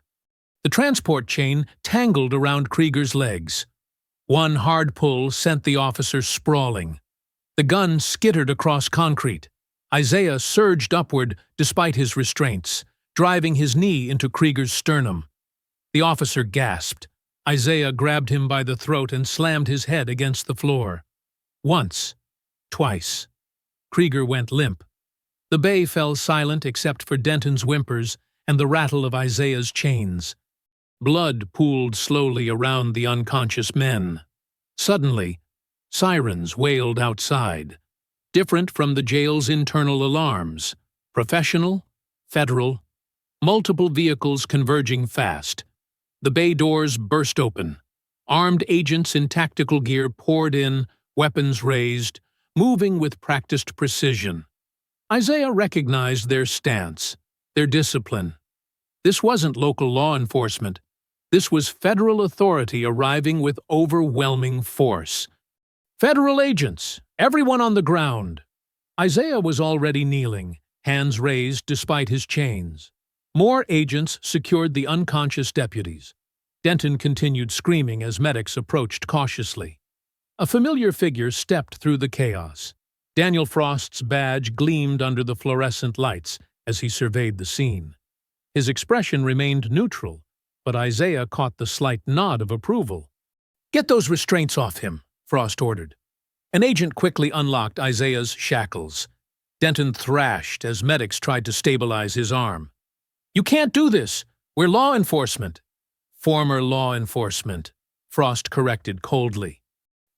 The transport chain tangled around Krieger's legs. One hard pull sent the officer sprawling. The gun skittered across concrete. Isaiah surged upward despite his restraints, driving his knee into Krieger's sternum. The officer gasped. Isaiah grabbed him by the throat and slammed his head against the floor. Once. Twice. Krieger went limp. The bay fell silent except for Denton's whimpers and the rattle of Isaiah's chains. Blood pooled slowly around the unconscious men. Suddenly, sirens wailed outside, different from the jail's internal alarms. Professional, federal, multiple vehicles converging fast. The bay doors burst open. Armed agents in tactical gear poured in, weapons raised, moving with practiced precision. Isaiah recognized their stance, their discipline. This wasn't local law enforcement. This was federal authority arriving with overwhelming force. "Federal agents, everyone on the ground." Isaiah was already kneeling, hands raised despite his chains. More agents secured the unconscious deputies. Denton continued screaming as medics approached cautiously. A familiar figure stepped through the chaos. Daniel Frost's badge gleamed under the fluorescent lights as he surveyed the scene. His expression remained neutral, but Isaiah caught the slight nod of approval. "Get those restraints off him," Frost ordered. An agent quickly unlocked Isaiah's shackles. Denton thrashed as medics tried to stabilize his arm. "You can't do this! We're law enforcement!" "Former law enforcement," Frost corrected coldly.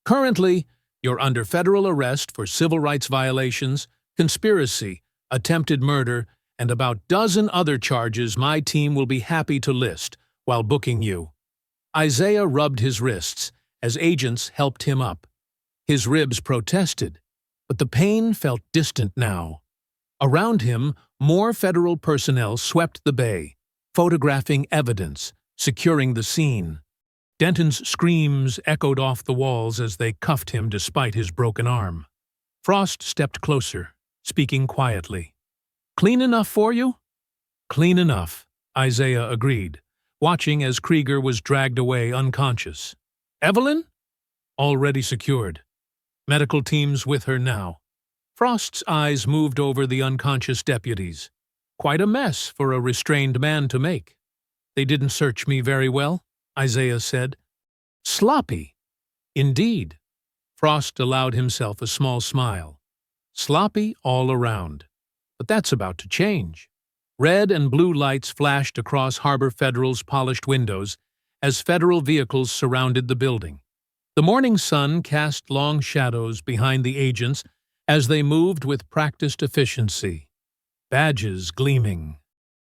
"Currently, you're under federal arrest for civil rights violations, conspiracy, attempted murder, and about a dozen other charges my team will be happy to list while booking you." Isaiah rubbed his wrists as agents helped him up. His ribs protested, but the pain felt distant now. Around him, more federal personnel swept the bay, photographing evidence, securing the scene. Denton's screams echoed off the walls as they cuffed him despite his broken arm. Frost stepped closer, speaking quietly. "Clean enough for you?" "Clean enough," Isaiah agreed, watching as Krieger was dragged away unconscious. "Evelyn?" "Already secured. Medical teams with her now." Frost's eyes moved over the unconscious deputies. Quite a mess for a restrained man to make. They didn't search me very well, Isaiah said. Sloppy. Indeed. Frost allowed himself a small smile. Sloppy all around. But that's about to change. Red and blue lights flashed across Harbor Federal's polished windows as federal vehicles surrounded the building. The morning sun cast long shadows behind the agents as they moved with practiced efficiency, badges gleaming.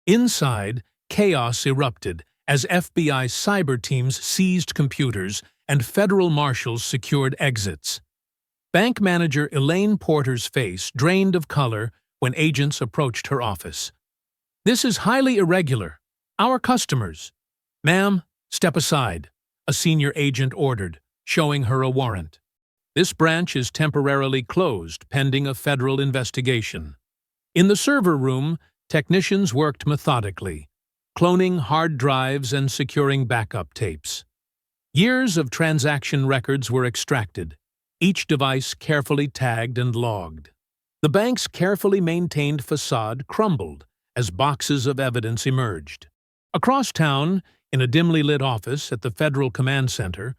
Inside, chaos erupted as FBI cyber teams seized computers and federal marshals secured exits. Bank manager Elaine Porter's face drained of color when agents approached her office. "This is highly irregular. Our customers." "Ma'am, step aside," a senior agent ordered, showing her a warrant. "This branch is temporarily closed pending a federal investigation." In the server room, technicians worked methodically, cloning hard drives and securing backup tapes. Years of transaction records were extracted, each device carefully tagged and logged. The bank's carefully maintained facade crumbled as boxes of evidence emerged. Across town, in a dimly lit office at the Federal Command Center,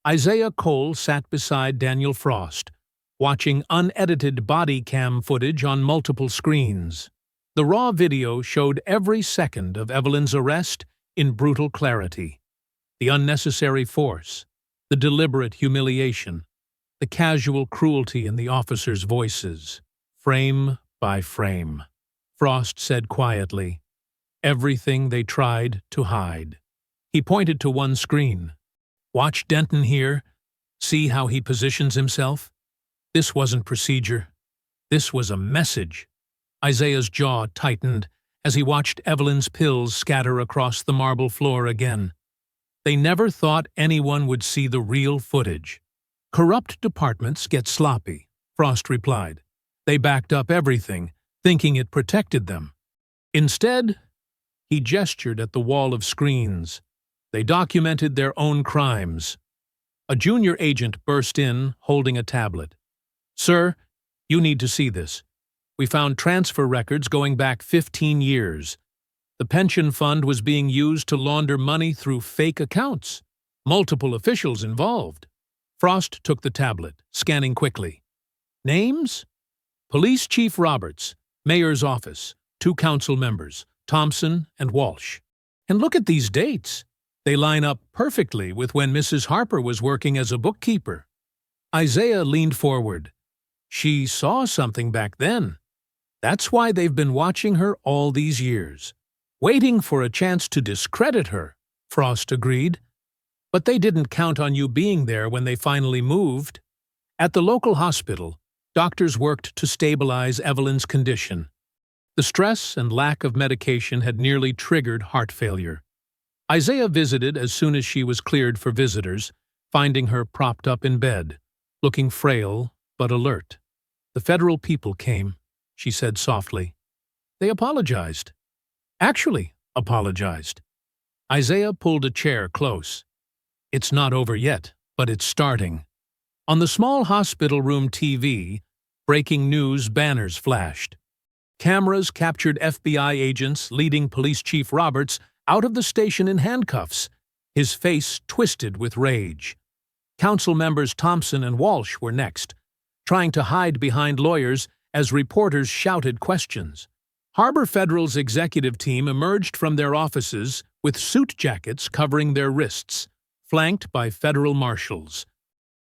Isaiah Cole sat beside Daniel Frost, watching unedited body cam footage on multiple screens. The raw video showed every second of Evelyn's arrest in brutal clarity. The unnecessary force, the deliberate humiliation, the casual cruelty in the officers' voices, frame by frame. Frost said quietly, "Everything they tried to hide." He pointed to one screen. "Watch Denton here. See how he positions himself? This wasn't procedure. This was a message." Isaiah's jaw tightened as he watched Evelyn's pills scatter across the marble floor again. They never thought anyone would see the real footage. "Corrupt departments get sloppy," Frost replied. "They backed up everything, thinking it protected them. Instead," he gestured at the wall of screens, "they documented their own crimes." A junior agent burst in, holding a tablet. "Sir, you need to see this. We found transfer records going back 15 years. The pension fund was being used to launder money through fake accounts. Multiple officials involved." Frost took the tablet, scanning quickly. "Names? Police Chief Roberts, Mayor's office, 2 council members, Thompson and Walsh. And look at these dates. They line up perfectly with when Mrs. Harper was working as a bookkeeper." Isaiah leaned forward. "She saw something back then. That's why they've been watching her all these years. Waiting for a chance to discredit her," Frost agreed. "But they didn't count on you being there when they finally moved." At the local hospital, doctors worked to stabilize Evelyn's condition. The stress and lack of medication had nearly triggered heart failure. Isaiah visited as soon as she was cleared for visitors, finding her propped up in bed, looking frail but alert. "The federal people came," she said softly. "They apologized. Actually apologized." Isaiah pulled a chair close. "It's not over yet, but it's starting." On the small hospital room TV, breaking news banners flashed. Cameras captured FBI agents leading Police Chief Roberts out of the station in handcuffs, his face twisted with rage. Council members Thompson and Walsh were next, trying to hide behind lawyers as reporters shouted questions. Harbor Federal's executive team emerged from their offices with suit jackets covering their wrists, flanked by federal marshals.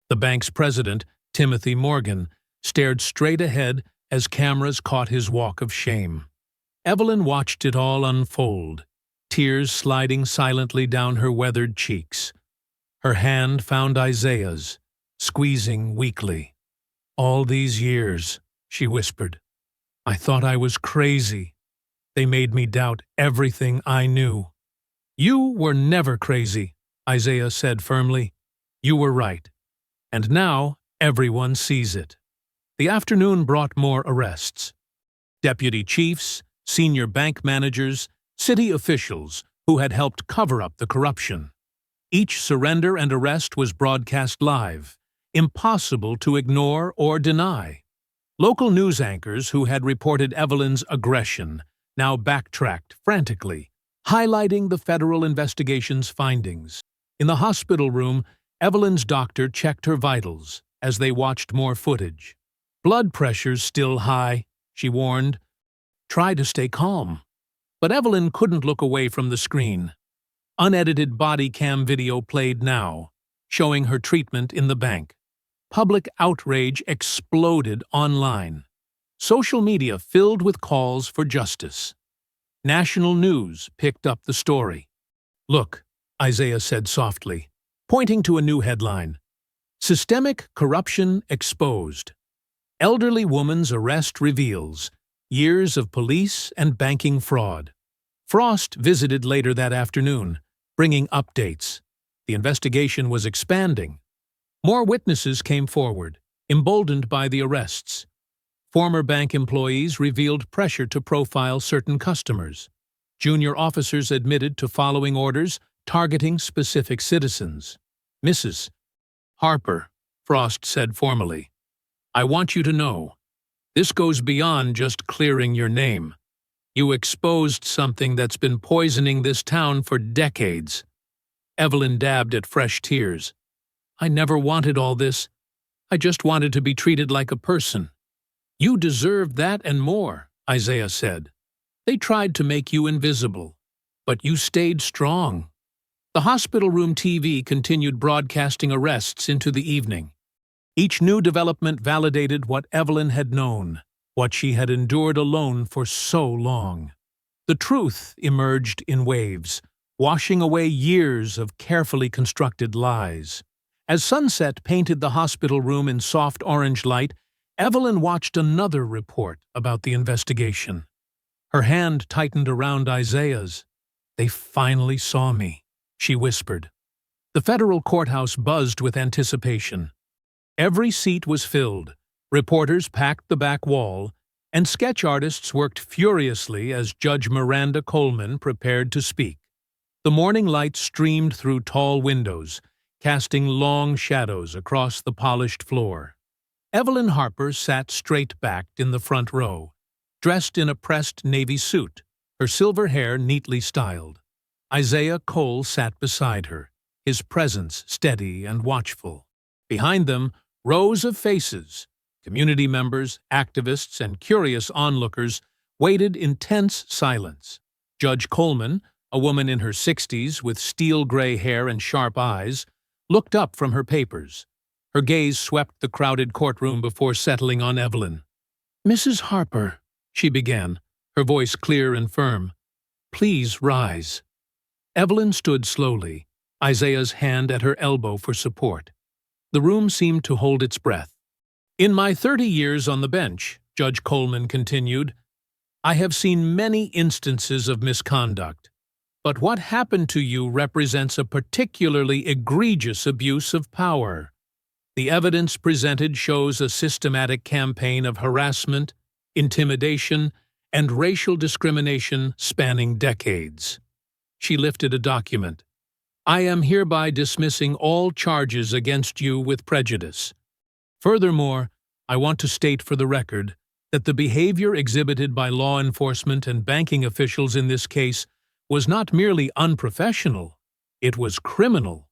The bank's president, Timothy Morgan, stared straight ahead as cameras caught his walk of shame. Evelyn watched it all unfold, tears sliding silently down her weathered cheeks. Her hand found Isaiah's, squeezing weakly. "All these years," she whispered, "I thought I was crazy. They made me doubt everything I knew." "You were never crazy," Isaiah said firmly. "You were right. And now everyone sees it." The afternoon brought more arrests. Deputy chiefs, senior bank managers, city officials who had helped cover up the corruption. Each surrender and arrest was broadcast live, impossible to ignore or deny. Local news anchors who had reported Evelyn's aggression now backtracked frantically, highlighting the federal investigation's findings. In the hospital room, Evelyn's doctor checked her vitals as they watched more footage. "Blood pressure's still high," she warned. "Try to stay calm." But Evelyn couldn't look away from the screen. Unedited body cam video played now, showing her treatment in the bank. Public outrage exploded online. Social media filled with calls for justice. National news picked up the story. "Look," Isaiah said softly, pointing to a new headline. "Systemic corruption exposed. Elderly woman's arrest reveals years of police and banking fraud." Frost visited later that afternoon, bringing updates. The investigation was expanding. More witnesses came forward, emboldened by the arrests. Former bank employees revealed pressure to profile certain customers. Junior officers admitted to following orders targeting specific citizens. "Mrs. Harper," Frost said formally, "I want you to know, this goes beyond just clearing your name. You exposed something that's been poisoning this town for decades." Evelyn dabbed at fresh tears. "I never wanted all this. I just wanted to be treated like a person." "You deserved that and more," Isaiah said. "They tried to make you invisible, but you stayed strong." The hospital room TV continued broadcasting arrests into the evening. Each new development validated what Evelyn had known, what she had endured alone for so long. The truth emerged in waves, washing away years of carefully constructed lies. As sunset painted the hospital room in soft orange light, Evelyn watched another report about the investigation. Her hand tightened around Isaiah's. "They finally saw me," she whispered. The federal courthouse buzzed with anticipation. Every seat was filled, reporters packed the back wall, and sketch artists worked furiously as Judge Miranda Coleman prepared to speak. The morning light streamed through tall windows, casting long shadows across the polished floor. Evelyn Harper sat straight-backed in the front row, dressed in a pressed navy suit, her silver hair neatly styled. Isaiah Cole sat beside her, his presence steady and watchful. Behind them, rows of faces, community members, activists, and curious onlookers, waited in tense silence. Judge Coleman, a woman in her 60s with steel-gray hair and sharp eyes, looked up from her papers. Her gaze swept the crowded courtroom before settling on Evelyn. "Mrs. Harper," she began, her voice clear and firm, "please rise." Evelyn stood slowly, Isaiah's hand at her elbow for support. The room seemed to hold its breath. "In my 30 years on the bench," Judge Coleman continued, "I have seen many instances of misconduct. But what happened to you represents a particularly egregious abuse of power. The evidence presented shows a systematic campaign of harassment, intimidation, and racial discrimination spanning decades." She lifted a document. "I am hereby dismissing all charges against you with prejudice. Furthermore, I want to state for the record that the behavior exhibited by law enforcement and banking officials in this case was not merely unprofessional, it was criminal."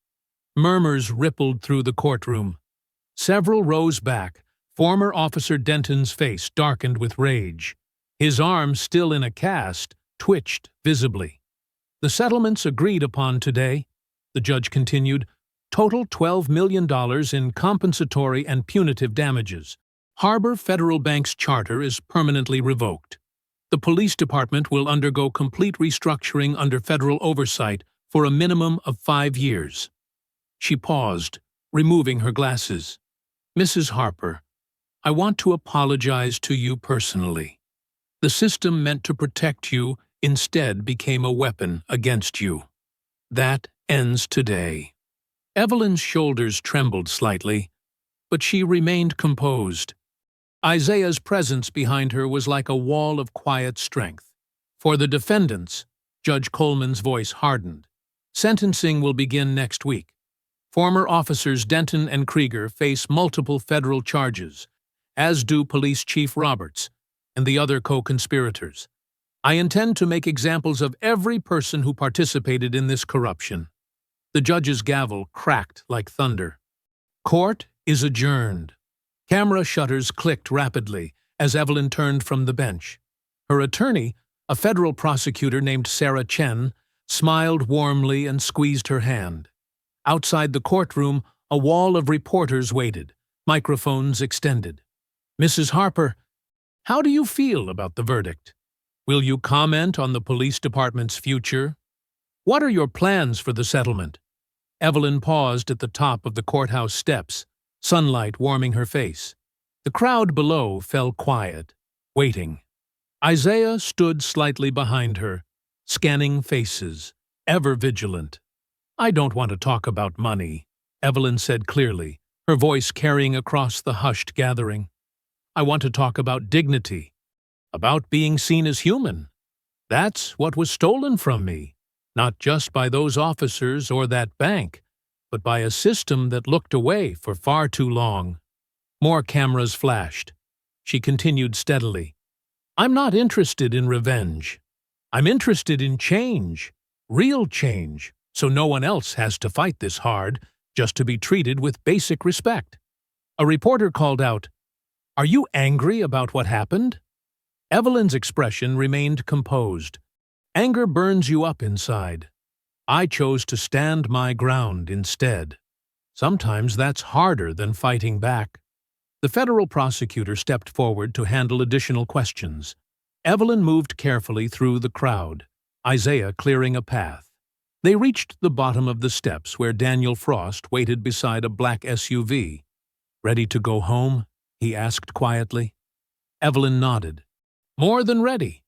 Murmurs rippled through the courtroom. Several rows back, former Officer Denton's face darkened with rage. His arm, still in a cast, twitched visibly. "The settlements agreed upon today," the judge continued, "total $12 million in compensatory and punitive damages. Harbor Federal Bank's charter is permanently revoked. The police department will undergo complete restructuring under federal oversight for a minimum of 5 years. She paused, removing her glasses. "Mrs. Harper, I want to apologize to you personally. The system meant to protect you instead became a weapon against you. That ends today." Evelyn's shoulders trembled slightly, but she remained composed. Isaiah's presence behind her was like a wall of quiet strength. "For the defendants," Judge Coleman's voice hardened, "sentencing will begin next week. Former officers Denton and Krieger face multiple federal charges, as do Police Chief Roberts and the other co-conspirators. I intend to make examples of every person who participated in this corruption." The judge's gavel cracked like thunder. Court is adjourned. Camera shutters clicked rapidly as Evelyn turned from the bench. Her attorney, a federal prosecutor named Sarah Chen, smiled warmly and squeezed her hand. Outside the courtroom, a wall of reporters waited, microphones extended. "Mrs. Harper, how do you feel about the verdict? Will you comment on the police department's future? What are your plans for the settlement?" Evelyn paused at the top of the courthouse steps, sunlight warming her face. The crowd below fell quiet, waiting. Isaiah stood slightly behind her, scanning faces, ever vigilant. "I don't want to talk about money," Evelyn said clearly, her voice carrying across the hushed gathering. "I want to talk about dignity, about being seen as human. That's what was stolen from me, not just by those officers or that bank, but by a system that looked away for far too long." More cameras flashed. She continued steadily. "I'm not interested in revenge. I'm interested in change, real change, so no one else has to fight this hard just to be treated with basic respect." A reporter called out, "Are you angry about what happened?" Evelyn's expression remained composed. "Anger burns you up inside. I chose to stand my ground instead. Sometimes that's harder than fighting back." The federal prosecutor stepped forward to handle additional questions. Evelyn moved carefully through the crowd, Isaiah clearing a path. They reached the bottom of the steps where Daniel Frost waited beside a black SUV. "Ready to go home?" he asked quietly. Evelyn nodded. "More than ready."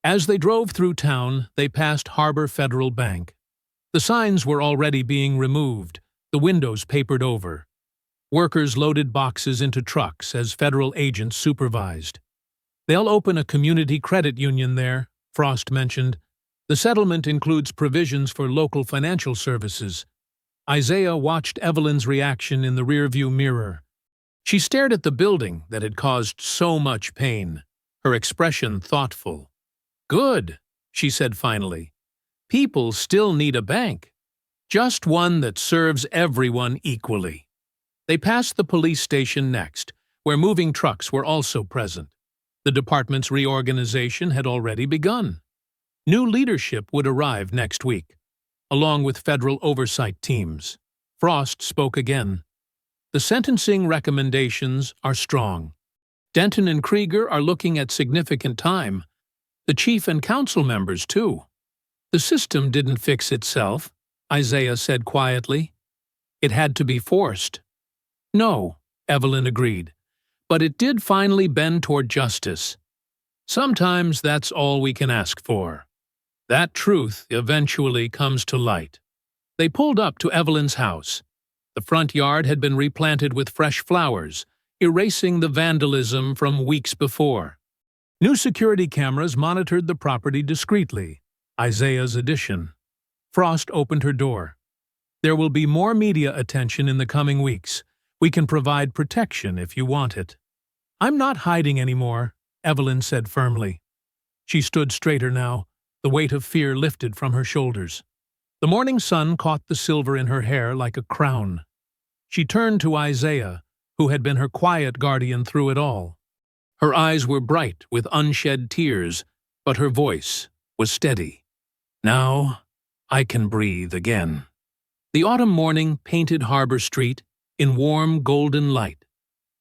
As they drove through town, they passed Harbor Federal Bank. The signs were already being removed, the windows papered over. Workers loaded boxes into trucks as federal agents supervised. "They'll open a community credit union there," Frost mentioned. "The settlement includes provisions for local financial services." Isaiah watched Evelyn's reaction in the rearview mirror. She stared at the building that had caused so much pain, her expression thoughtful. "Good," she said finally. "People still need a bank, just one that serves everyone equally." They passed the police station next, where moving trucks were also present. The department's reorganization had already begun. New leadership would arrive next week, along with federal oversight teams. Frost spoke again. "The sentencing recommendations are strong. Denton and Krieger are looking at significant time. The chief and council members, too." "The system didn't fix itself," Isaiah said quietly. "It had to be forced." "No," Evelyn agreed, "but it did finally bend toward justice. Sometimes that's all we can ask for. That truth eventually comes to light." They pulled up to Evelyn's house. The front yard had been replanted with fresh flowers, erasing the vandalism from weeks before. New security cameras monitored the property discreetly, Isaiah's addition. Frost opened her door. "There will be more media attention in the coming weeks. We can provide protection if you want it." "I'm not hiding anymore," Evelyn said firmly. She stood straighter now, the weight of fear lifted from her shoulders. The morning sun caught the silver in her hair like a crown. She turned to Isaiah, who had been her quiet guardian through it all. Her eyes were bright with unshed tears, but her voice was steady. "Now I can breathe again." The autumn morning painted Harbor Street in warm golden light.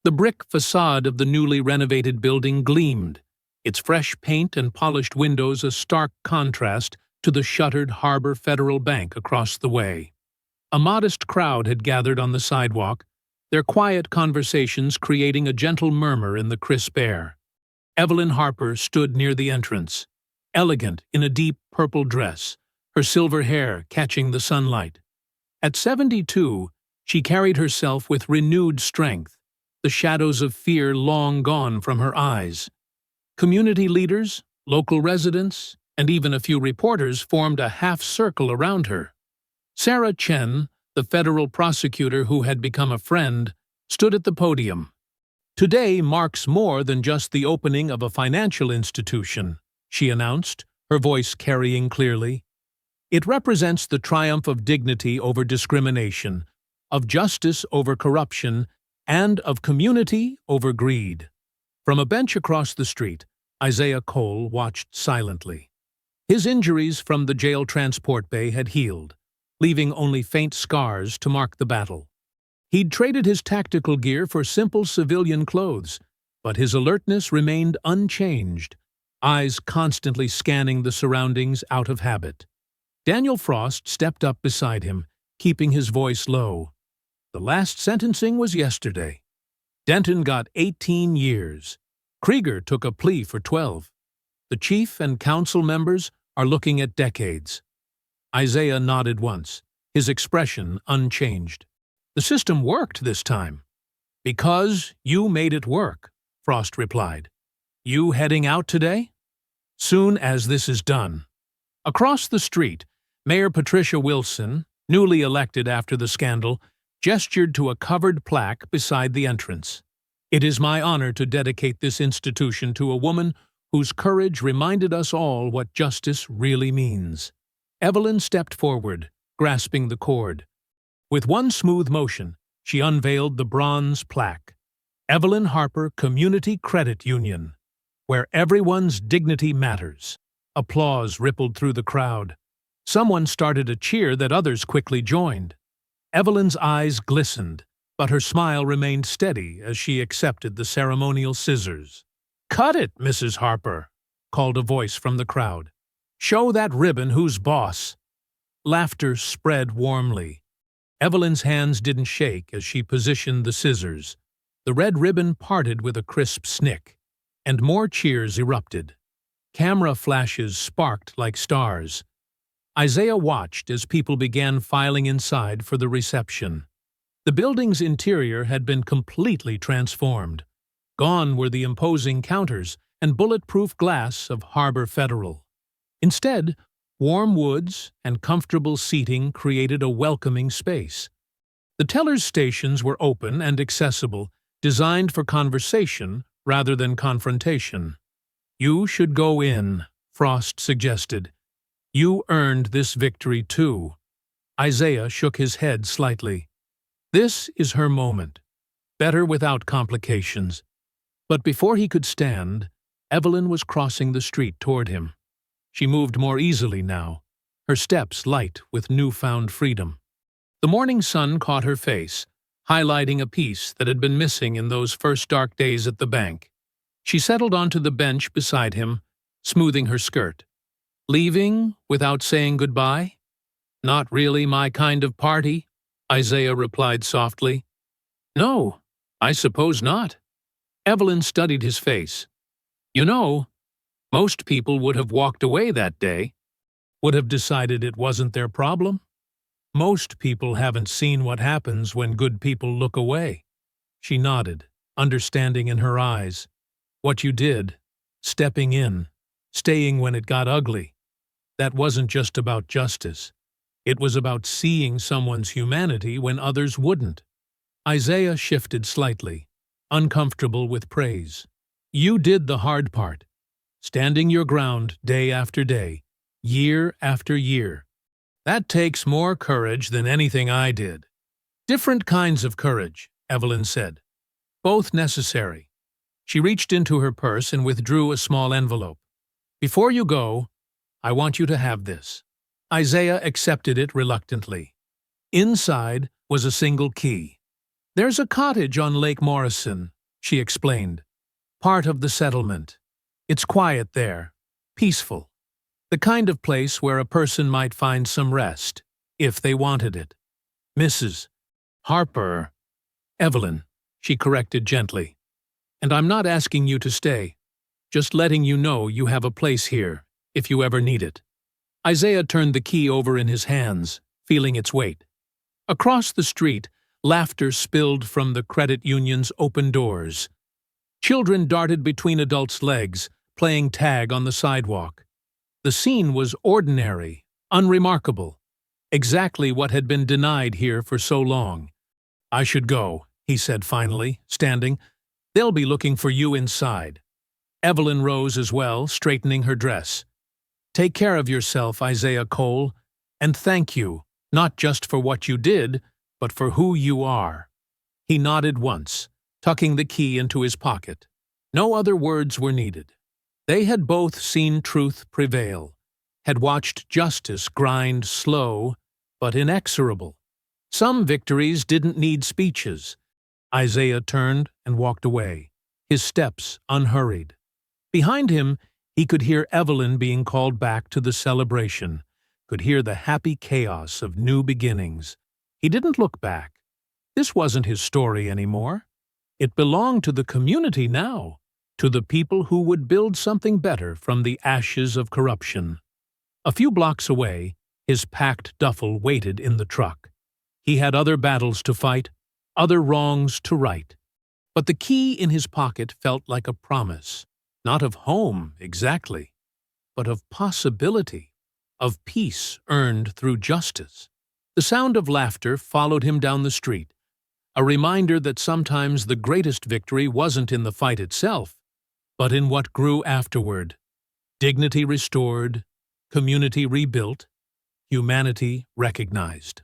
The brick facade of the newly renovated building gleamed, its fresh paint and polished windows a stark contrast to the shuttered Harbor Federal Bank across the way. A modest crowd had gathered on the sidewalk, their quiet conversations creating a gentle murmur in the crisp air. Evelyn Harper stood near the entrance, elegant in a deep purple dress, her silver hair catching the sunlight. At 72, she carried herself with renewed strength, the shadows of fear long gone from her eyes. Community leaders, local residents, and even a few reporters formed a half-circle around her. Sarah Chen, the federal prosecutor who had become a friend, stood at the podium. "Today marks more than just the opening of a financial institution," she announced, her voice carrying clearly. "It represents the triumph of dignity over discrimination, of justice over corruption, and of community over greed." From a bench across the street, Isaiah Cole watched silently. His injuries from the jail transport bay had healed, leaving only faint scars to mark the battle. He'd traded his tactical gear for simple civilian clothes, but his alertness remained unchanged, eyes constantly scanning the surroundings out of habit. Daniel Frost stepped up beside him, keeping his voice low. "The last sentencing was yesterday. Denton got 18 years. Krieger took a plea for 12. The chief and council members are looking at decades." Isaiah nodded once, his expression unchanged. "The system worked this time." "Because you made it work," Frost replied. "You heading out today?" "Soon as this is done." Across the street, Mayor Patricia Wilson, newly elected after the scandal, gestured to a covered plaque beside the entrance. "It is my honor to dedicate this institution to a woman whose courage reminded us all what justice really means." Evelyn stepped forward, grasping the cord. With one smooth motion, she unveiled the bronze plaque. "Evelyn Harper Community Credit Union, where everyone's dignity matters." Applause rippled through the crowd. Someone started a cheer that others quickly joined. Evelyn's eyes glistened, but her smile remained steady as she accepted the ceremonial scissors. "Cut it, Mrs. Harper," called a voice from the crowd. "Show that ribbon who's boss." Laughter spread warmly. Evelyn's hands didn't shake as she positioned the scissors. The red ribbon parted with a crisp snick, and more cheers erupted. Camera flashes sparked like stars. Isaiah watched as people began filing inside for the reception. The building's interior had been completely transformed. Gone were the imposing counters and bulletproof glass of Harbor Federal. Instead, warm woods and comfortable seating created a welcoming space. The teller's stations were open and accessible, designed for conversation rather than confrontation. "You should go in," Frost suggested. "You earned this victory too." Isaiah shook his head slightly. This is her moment. Better without complications. But before he could stand, Evelyn was crossing the street toward him. She moved more easily now, her steps light with newfound freedom. The morning sun caught her face, highlighting a piece that had been missing in those first dark days at the bank. She settled onto the bench beside him, smoothing her skirt. "Leaving without saying goodbye?" "Not really my kind of party," Isaiah replied softly. "No, I suppose not." Evelyn studied his face. "You know, most people would have walked away that day, would have decided it wasn't their problem. Most people haven't seen what happens when good people look away." She nodded, understanding in her eyes. "What you did, stepping in, staying when it got ugly, that wasn't just about justice. It was about seeing someone's humanity when others wouldn't." Isaiah shifted slightly, uncomfortable with praise. "You did the hard part, standing your ground day after day, year after year. That takes more courage than anything I did." "Different kinds of courage," Evelyn said. "Both necessary." She reached into her purse and withdrew a small envelope. "Before you go, I want you to have this." Isaiah accepted it reluctantly. Inside was a single key. "There's a cottage on Lake Morrison," she explained. "Part of the settlement. It's quiet there, peaceful. The kind of place where a person might find some rest, if they wanted it." "Mrs. Harper." "Evelyn," she corrected gently. "And I'm not asking you to stay, just letting you know you have a place here, if you ever need it." Isaiah turned the key over in his hands, feeling its weight. Across the street, laughter spilled from the credit union's open doors. Children darted between adults' legs, playing tag on the sidewalk. The scene was ordinary, unremarkable, exactly what had been denied here for so long. "I should go," he said finally, standing. They'll be looking for you inside. Evelyn rose as well, straightening her dress. Take care of yourself, Isaiah Cole, and thank you, not just for what you did, but for who you are. He nodded once, tucking the key into his pocket. No other words were needed. They had both seen truth prevail, had watched justice grind slow but inexorable. Some victories didn't need speeches. Isaiah turned and walked away, his steps unhurried. Behind him, he could hear Evelyn being called back to the celebration, could hear the happy chaos of new beginnings. He didn't look back. This wasn't his story anymore. It belonged to the community now, to the people who would build something better from the ashes of corruption. A few blocks away, his packed duffel waited in the truck. He had other battles to fight, other wrongs to right. But the key in his pocket felt like a promise, not of home exactly, but of possibility, of peace earned through justice. The sound of laughter followed him down the street, a reminder that sometimes the greatest victory wasn't in the fight itself, but in what grew afterward. Dignity restored, community rebuilt, humanity recognized.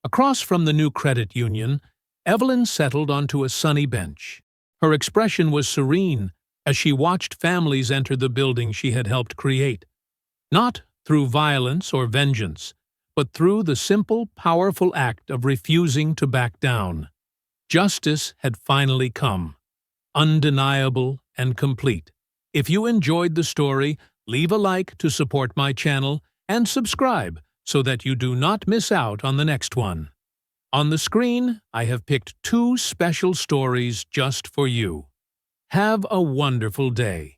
Across from the new credit union, Evelyn settled onto a sunny bench. Her expression was serene as she watched families enter the building she had helped create. Not through violence or vengeance, but through the simple, powerful act of refusing to back down. Justice had finally come, undeniable and complete. If you enjoyed the story, leave a like to support my channel and subscribe so that you do not miss out on the next one. On the screen, I have picked 2 special stories just for you. Have a wonderful day.